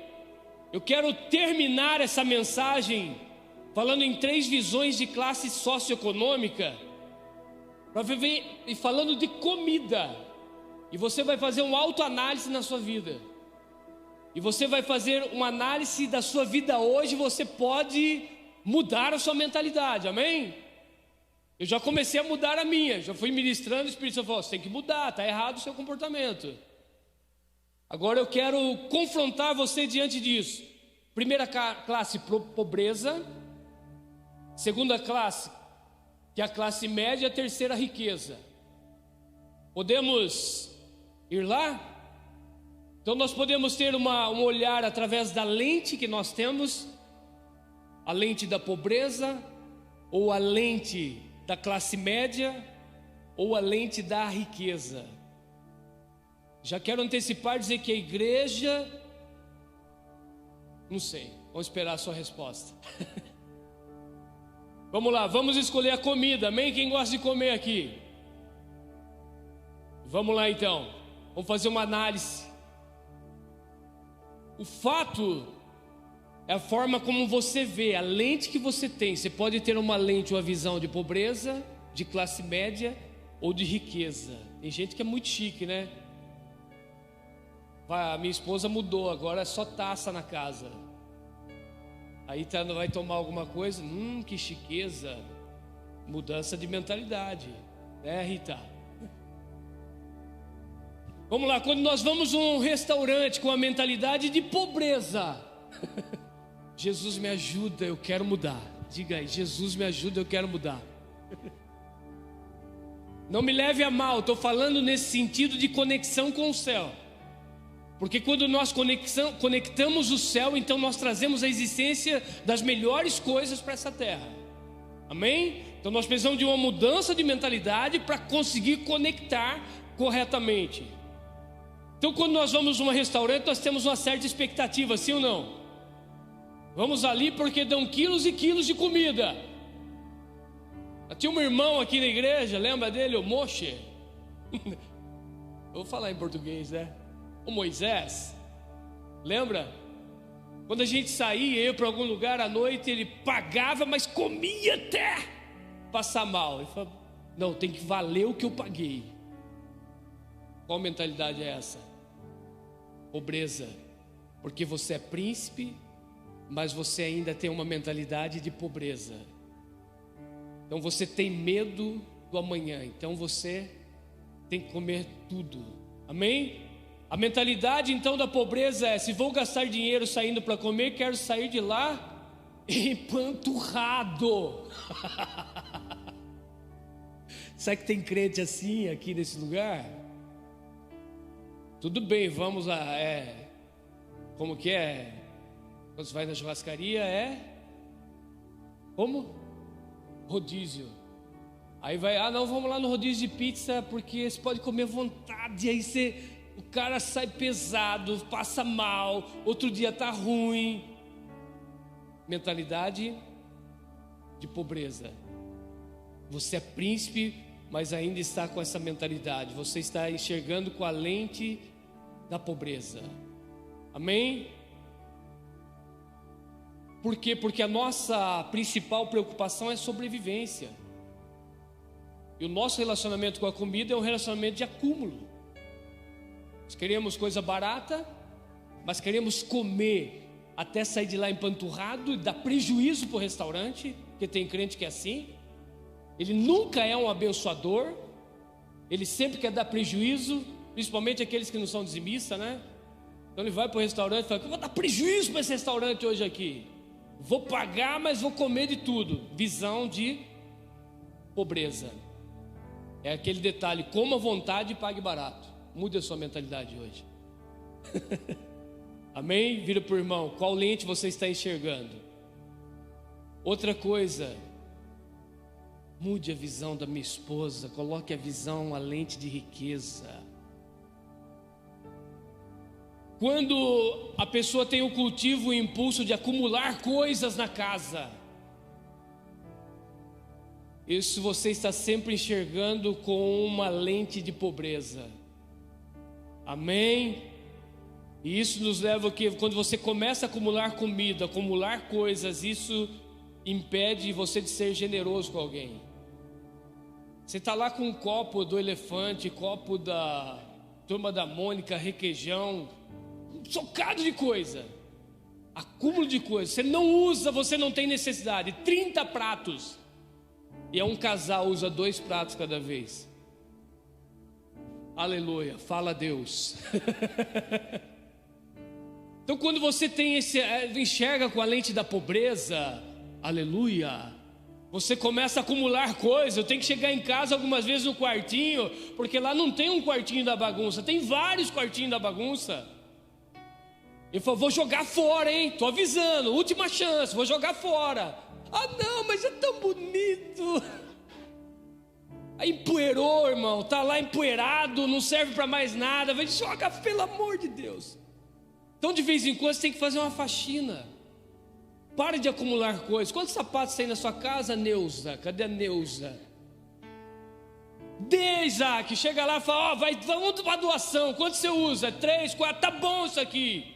Eu quero terminar essa mensagem falando em 3 visões de classe socioeconômica, e falando de comida. E você vai fazer uma autoanálise na sua vida, e você vai fazer uma análise da sua vida hoje. Você pode mudar a sua mentalidade, amém? Eu já comecei a mudar a minha, já fui ministrando, o Espírito Santo falou: você tem que mudar, está errado o seu comportamento. Agora eu quero confrontar você diante disso. Primeira classe, pobreza. Segunda classe, que é a classe média. Terceira, riqueza. Podemos ir lá? Então nós podemos ter um olhar através da lente que nós temos, a lente da pobreza, ou a lente da classe média, ou a lente da riqueza. Já quero antecipar, dizer que a igreja, não sei, vamos esperar a sua resposta. Vamos lá, vamos escolher a comida, amém? Quem gosta de comer aqui? Vamos lá então, vamos fazer uma análise. O fato é a forma como você vê, a lente que você tem. Você pode ter uma lente, uma visão de pobreza, de classe média ou de riqueza. Tem gente que é muito chique, né? A minha esposa mudou, agora é só taça na casa. Aí vai tomar alguma coisa, que chiqueza. Mudança de mentalidade, né, Rita? Vamos lá, quando nós vamos a um restaurante com a mentalidade de pobreza, Jesus me ajuda, eu quero mudar. Diga aí, Jesus me ajuda, eu quero mudar. Não me leve a mal, estou falando nesse sentido de conexão com o céu. Porque quando nós conectamos o céu, então nós trazemos a existência das melhores coisas para essa terra. Amém? Então nós precisamos de uma mudança de mentalidade para conseguir conectar corretamente. Então quando nós vamos a um restaurante, nós temos uma certa expectativa, sim ou não? Vamos ali porque dão quilos e quilos de comida. Tinha um irmão aqui na igreja, lembra dele, o Moshe? Vou falar em português, né? O Moisés, lembra? Quando a gente saía, ia para algum lugar à noite, ele pagava, mas comia até passar mal. Ele falou, não, tem que valer o que eu paguei. Qual mentalidade é essa? Pobreza, porque você é príncipe, mas você ainda tem uma mentalidade de pobreza. Então você tem medo do amanhã, então você tem que comer tudo. Amém? A mentalidade então da pobreza é: se vou gastar dinheiro saindo para comer, quero sair de lá empanturrado. Sabe que tem crente assim aqui nesse lugar? Tudo bem, vamos lá. Como que é? Quando você vai na churrascaria como? Rodízio. Aí vai, não, vamos lá no rodízio de pizza, porque você pode comer à vontade. Aí o cara sai pesado, passa mal, outro dia está ruim. Mentalidade de pobreza. Você é príncipe, mas ainda está com essa mentalidade. Você está enxergando com a lente da pobreza. Amém? Por quê? Porque a nossa principal preocupação é sobrevivência. E o nosso relacionamento com a comida é um relacionamento de acúmulo. Nós queremos coisa barata, mas queremos comer até sair de lá empanturrado e dar prejuízo para o restaurante, porque tem crente que é assim. Ele nunca é um abençoador, ele sempre quer dar prejuízo, principalmente aqueles que não são dizimistas, né? Então ele vai para o restaurante e fala: eu vou dar prejuízo para esse restaurante hoje aqui, vou pagar, mas vou comer de tudo. Visão de pobreza. É aquele detalhe: coma à vontade e pague barato. Mude a sua mentalidade hoje. Amém? Vira para o irmão: qual lente você está enxergando? Outra coisa, mude a visão da minha esposa. Coloque a visão, a lente de riqueza. Quando a pessoa tem o cultivo, o impulso de acumular coisas na casa, isso você está sempre enxergando com uma lente de pobreza. Amém? E isso nos leva a que quando você começa a acumular comida, acumular coisas, isso impede você de ser generoso com alguém. Você está lá com um copo do Elefante, copo da Turma da Mônica, requeijão, socado de coisa, acúmulo de coisa. Você não usa, você não tem necessidade. 30 pratos. E um casal usa 2 pratos cada vez. Aleluia, fala a Deus. Então quando você tem enxerga com a lente da pobreza, aleluia, você começa a acumular coisas. Eu tenho que chegar em casa algumas vezes no quartinho, porque lá não tem um quartinho da bagunça, tem vários quartinhos da bagunça. Ele falou, vou jogar fora, hein? Estou avisando, última chance, vou jogar fora. Ah não, mas é tão bonito. Aí empoeirou, irmão, está lá empoeirado, não serve para mais nada. Vai, joga, pelo amor de Deus. Então de vez em quando você tem que fazer uma faxina. Pare de acumular coisas. Quantos sapatos tem na sua casa, Neuza? Cadê a Neuza? Dê, Isaac, chega lá e fala, vamos para doação. Quanto você usa? 3, 4, tá bom isso aqui.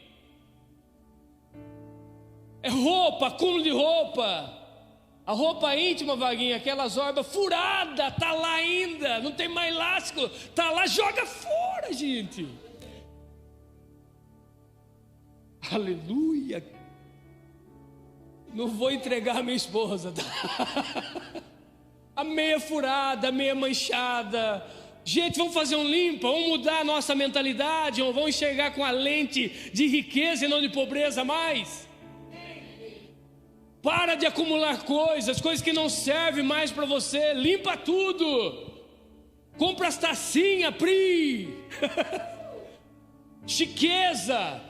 É roupa, acúmulo de roupa. A roupa íntima, Vaguinha, aquelas orbas furada, tá lá ainda, não tem mais elástico, tá lá, joga fora, gente. Aleluia. Não vou entregar a minha esposa, tá? A meia furada, a meia manchada. Gente, vamos fazer um limpa, vamos mudar a nossa mentalidade, vamos enxergar com a lente de riqueza e não de pobreza mais. Para de acumular coisas que não servem mais para você. Limpa tudo. Compra as tacinhas, Pri. Chiqueza.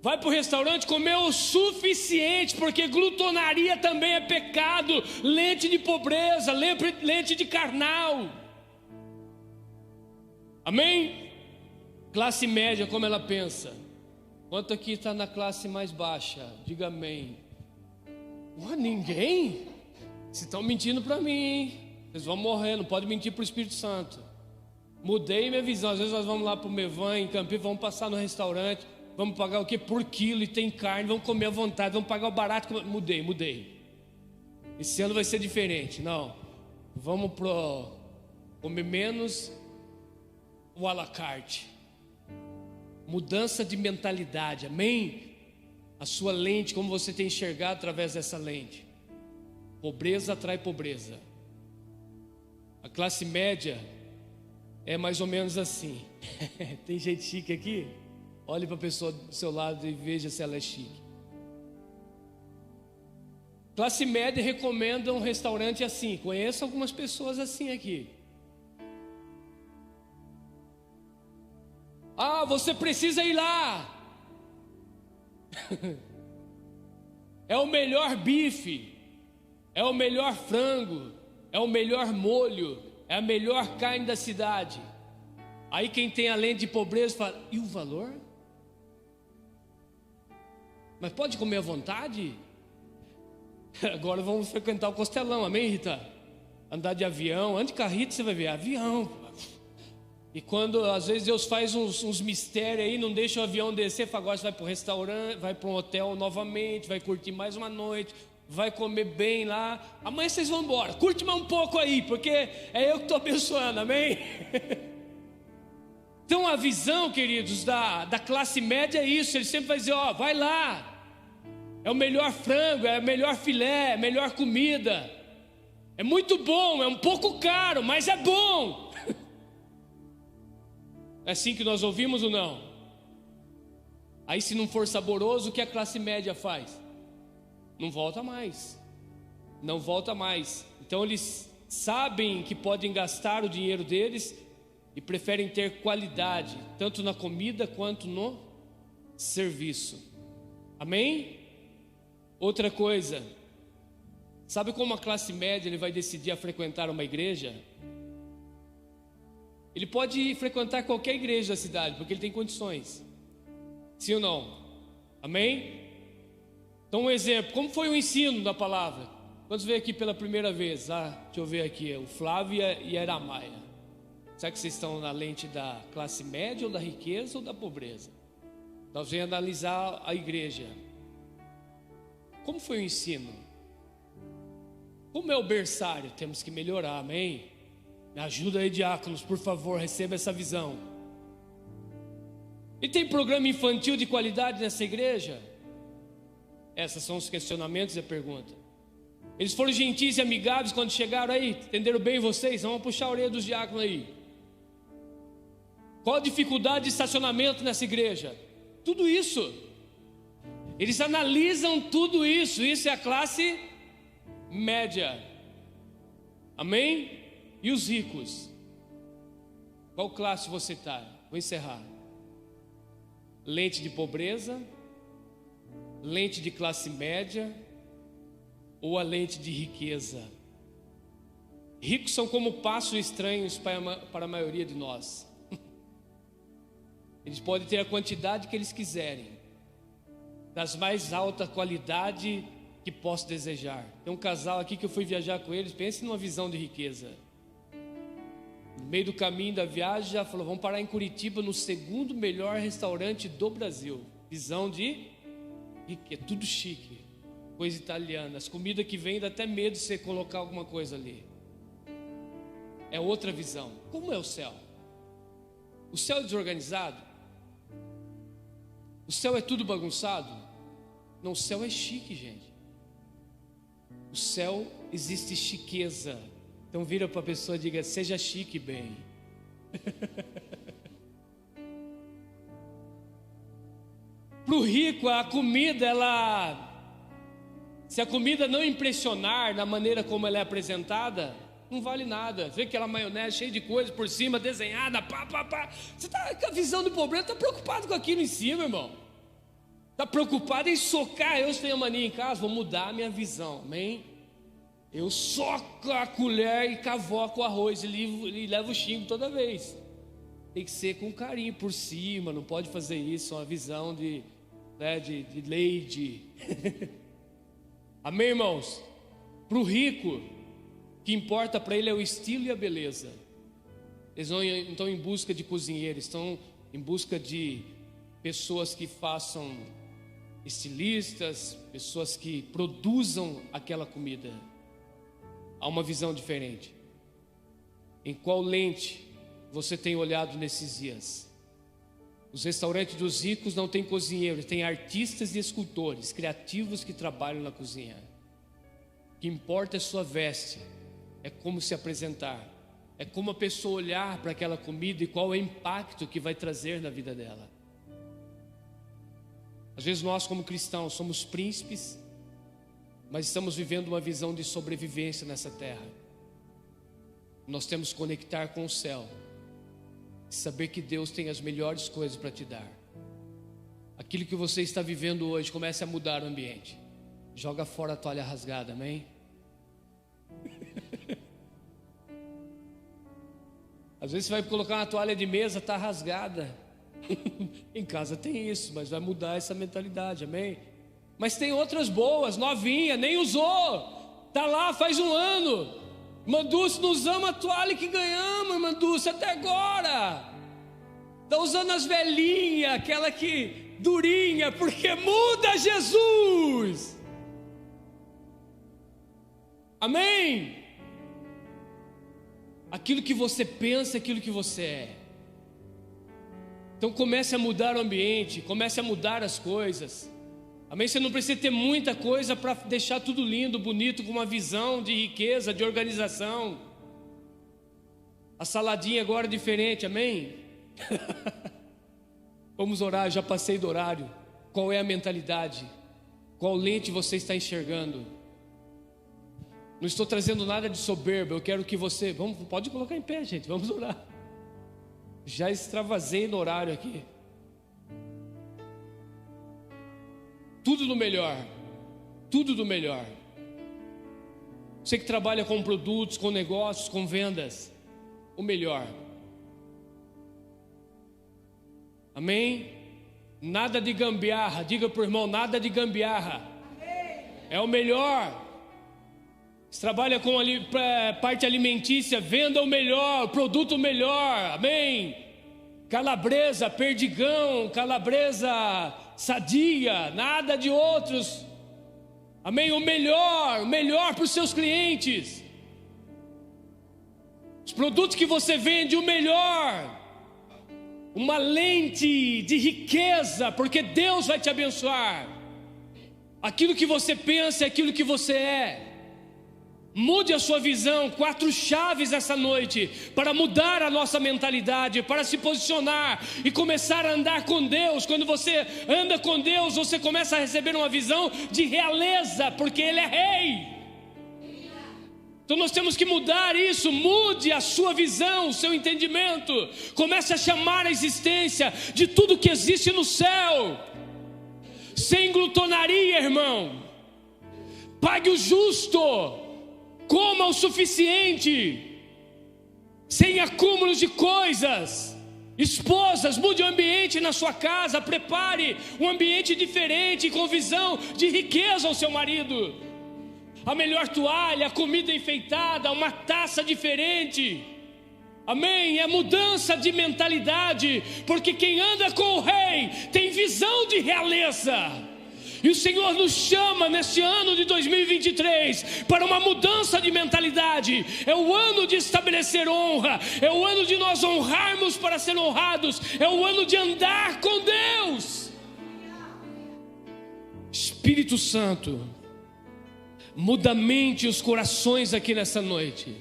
Vai para o restaurante comer o suficiente, porque glutonaria também é pecado. Lente de pobreza, lente de carnal. Amém? Classe média, como ela pensa? Quanto aqui está na classe mais baixa? Diga amém. Ninguém? Vocês estão mentindo para mim, hein? Vocês vão morrer, não pode mentir para o Espírito Santo. Mudei minha visão. Às vezes nós vamos lá para o Mevan, em Campinas, vamos passar no restaurante, vamos pagar o quê? Por quilo, e tem carne, vamos comer à vontade, vamos pagar o barato. Mudei. Esse ano vai ser diferente. Não, vamos comer menos o à la carte. Mudança de mentalidade, amém? A sua lente, como você tem enxergado através dessa lente. Pobreza atrai pobreza. A classe média é mais ou menos assim. Tem gente chique aqui? Olhe para a pessoa do seu lado e veja se ela é chique. Classe média recomenda um restaurante assim. Conheço algumas pessoas assim aqui. Ah, você precisa ir lá. É o melhor bife, é o melhor frango, é o melhor molho, é a melhor carne da cidade. Aí quem tem a lente de pobreza fala, e o valor? Mas pode comer à vontade? Agora vamos frequentar o Costelão, amém, Rita? Andar de avião, ande de carrito, você vai ver, avião. E quando às vezes Deus faz uns mistérios aí, não deixa o avião descer, fala, agora você vai para o restaurante, vai para um hotel novamente, vai curtir mais uma noite, vai comer bem lá. Amanhã vocês vão embora, curte mais um pouco aí, porque é eu que estou abençoando, amém? Então a visão, queridos, da classe média é isso. Ele sempre vai dizer, vai lá, é o melhor frango, é o melhor filé, é a melhor comida, é muito bom, é um pouco caro, mas é bom. É assim que nós ouvimos ou não? Aí se não for saboroso, o que a classe média faz? Não volta mais. Não volta mais. Então eles sabem que podem gastar o dinheiro deles e preferem ter qualidade, tanto na comida quanto no serviço. Amém? Outra coisa, sabe como a classe média ele vai decidir a frequentar uma igreja? Ele pode frequentar qualquer igreja da cidade, porque ele tem condições. Sim ou não? Amém? Então um exemplo, como foi o ensino da palavra? Quantos veio aqui pela primeira vez? Deixa eu ver aqui, o Flávio e a Eramaia. Será que vocês estão na lente da classe média ou da riqueza ou da pobreza? Nós vamos analisar a igreja. Como foi o ensino? Como é o berçário? Temos que melhorar, amém? Me ajuda aí, diáconos, por favor, receba essa visão. E tem programa infantil de qualidade nessa igreja? Esses são os questionamentos e a pergunta. Eles foram gentis e amigáveis quando chegaram aí? Entenderam bem vocês? Vamos puxar a orelha dos diáconos aí. Qual a dificuldade de estacionamento nessa igreja? tudo isso. Eles analisam tudo isso. Isso é a classe média. Amém? E os ricos? Qual classe você está? Vou encerrar. Lente de pobreza, lente de classe média ou a lente de riqueza? Ricos são como passos estranhos para a maioria de nós. Eles podem ter a quantidade que eles quiserem, das mais alta qualidade que posso desejar. Tem um casal aqui que eu fui viajar com eles, pense numa visão de riqueza. No meio do caminho da viagem já falou, vamos parar em Curitiba no segundo melhor restaurante do Brasil. Visão de riqueza, tudo chique, coisa italiana. As comidas que vêm dá até medo de você colocar alguma coisa ali. É outra visão. Como é o céu? O céu é desorganizado? O céu é tudo bagunçado? Não, o céu é chique, gente. O céu existe chiqueza. Então vira para a pessoa e diga, seja chique bem. Para o rico a comida, se a comida não impressionar na maneira como ela é apresentada, não vale nada. Vê aquela maionese cheia de coisa por cima, desenhada, pá. Você está com a visão do pobreza, está preocupado com aquilo em cima, irmão. Está preocupado em socar. Eu tenho a mania em casa, vou mudar a minha visão, amém? Eu soco a colher e cavoco o arroz e levo o xingo toda vez. Tem que ser com carinho por cima, não pode fazer isso, uma visão de lady. Amém, irmãos? Para o rico, o que importa para ele é o estilo e a beleza. Eles não estão em busca de cozinheiros, estão em busca de pessoas que façam estilistas, pessoas que produzam aquela comida. Há uma visão diferente. Em qual lente você tem olhado nesses dias? Os restaurantes dos ricos não têm cozinheiros, têm artistas e escultores, criativos que trabalham na cozinha. O que importa é sua veste, é como se apresentar, é como a pessoa olhar para aquela comida e qual é o impacto que vai trazer na vida dela. Às vezes nós como cristãos somos príncipes, mas estamos vivendo uma visão de sobrevivência nessa terra. Nós temos que conectar com o céu, saber que Deus tem as melhores coisas para te dar. Aquilo que você está vivendo hoje, comece a mudar o ambiente. Joga fora a toalha rasgada, amém? Às vezes você vai colocar uma toalha de mesa, está rasgada. Em casa tem isso, mas vai mudar essa mentalidade, amém? Mas tem outras boas, novinha, nem usou, está lá faz um ano. Irmã Dulce, não usamos a toalha que ganhamos, irmã Dulce, até agora. Está usando as velhinhas, aquela que durinha, porque muda Jesus. Amém? Aquilo que você pensa, aquilo que você é. Então comece a mudar o ambiente, comece a mudar as coisas. Amém? Você não precisa ter muita coisa para deixar tudo lindo, bonito, com uma visão de riqueza, de organização. A saladinha agora é diferente, amém? Vamos orar, já passei do horário. Qual é a mentalidade? Qual lente você está enxergando? Não estou trazendo nada de soberba, eu quero que você... pode colocar em pé, gente, vamos orar. Já extravasei no horário aqui. Tudo do melhor, tudo do melhor. Você que trabalha com produtos, com negócios, com vendas, o melhor. Amém? Nada de gambiarra, diga para o irmão, nada de gambiarra. É o melhor. Você trabalha com parte alimentícia, venda o melhor, o produto melhor, amém? Calabresa, perdigão, calabresa sadia, nada de outros, amém? O melhor para os seus clientes. Os produtos que você vende, o melhor, uma lente de riqueza, porque Deus vai te abençoar. Aquilo que você pensa é aquilo que você é. Mude a sua visão. 4 chaves essa noite para mudar a nossa mentalidade, para se posicionar e começar a andar com Deus. Quando você anda com Deus, você começa a receber uma visão de realeza, porque Ele é Rei. Então nós temos que mudar isso. Mude a sua visão, o seu entendimento. Comece a chamar a existência de tudo que existe no céu. Sem glutonaria, irmão. Pague o justo. Coma o suficiente. Sem acúmulos de coisas. Esposas, mude o ambiente na sua casa. Prepare um ambiente diferente, com visão de riqueza ao seu marido. A melhor toalha, a comida enfeitada, uma taça diferente. Amém? É mudança de mentalidade, porque quem anda com o Rei tem visão de realeza. E o Senhor nos chama neste ano de 2023 para uma mudança de mentalidade. É o ano de estabelecer honra, é o ano de nós honrarmos para ser honrados, é o ano de andar com Deus. Espírito Santo, muda a mente e os corações aqui nessa noite.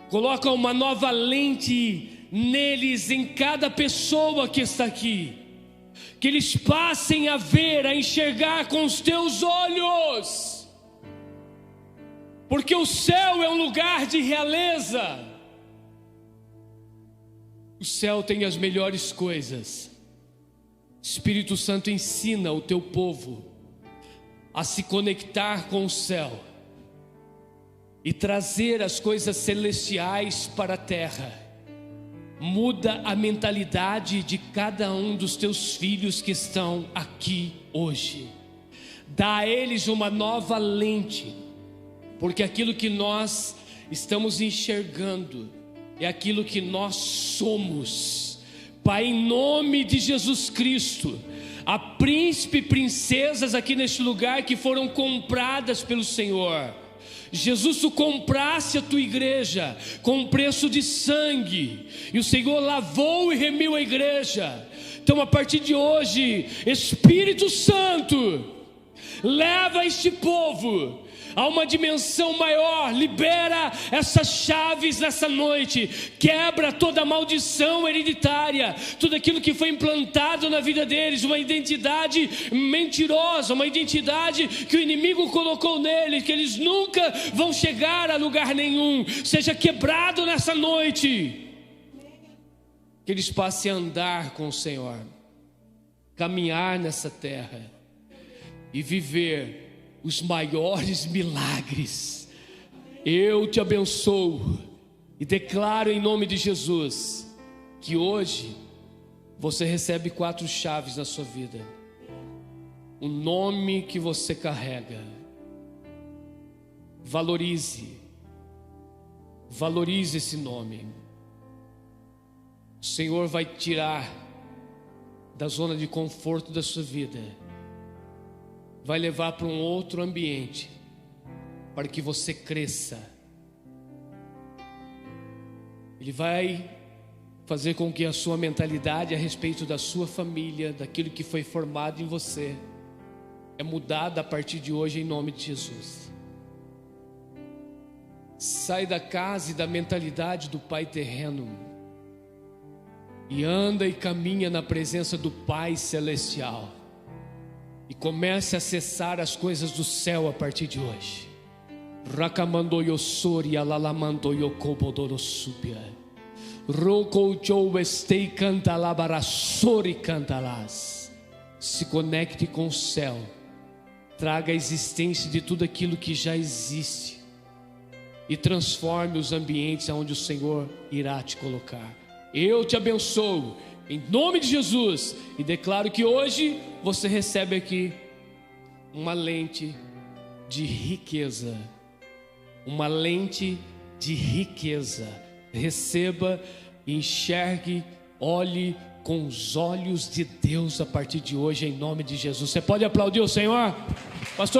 Coloca uma nova lente neles, em cada pessoa que está aqui. Que eles passem a ver, a enxergar com os teus olhos. Porque o céu é um lugar de realeza. O céu tem as melhores coisas. Espírito Santo, ensina o teu povo a se conectar com o céu e trazer as coisas celestiais para a terra. Muda a mentalidade de cada um dos teus filhos que estão aqui hoje. Dá a eles uma nova lente, porque aquilo que nós estamos enxergando é aquilo que nós somos. Pai, em nome de Jesus Cristo, há príncipe e princesas aqui neste lugar que foram compradas pelo Senhor. Jesus, tu compraste a tua igreja com um preço de sangue, e o Senhor lavou e remiu a igreja. Então a partir de hoje, Espírito Santo, leva este povo a uma dimensão maior. Libera essas chaves nessa noite. Quebra toda maldição hereditária, tudo aquilo que foi implantado na vida deles, uma identidade mentirosa, uma identidade que o inimigo colocou neles, que eles nunca vão chegar a lugar nenhum. Seja quebrado nessa noite. Que eles passem a andar com o Senhor, caminhar nessa terra e viver os maiores milagres. Eu te abençoo e declaro em nome de Jesus que hoje você recebe 4 chaves na sua vida. O nome que você carrega. Valorize esse nome. O Senhor vai tirar da zona de conforto da sua vida, vai levar para um outro ambiente, para que você cresça. Ele vai fazer com que a sua mentalidade a respeito da sua família, daquilo que foi formado em você, é mudada a partir de hoje em nome de Jesus. Sai da casa e da mentalidade do pai terreno e anda e caminha na presença do Pai Celestial. E comece a acessar as coisas do céu a partir de hoje. Se conecte com o céu. Traga a existência de tudo aquilo que já existe e transforme os ambientes onde o Senhor irá te colocar. Eu te abençoo em nome de Jesus e declaro que hoje você recebe aqui uma lente de riqueza. Uma lente de riqueza. Receba, enxergue, olhe com os olhos de Deus a partir de hoje em nome de Jesus. Você pode aplaudir o Senhor? Pastor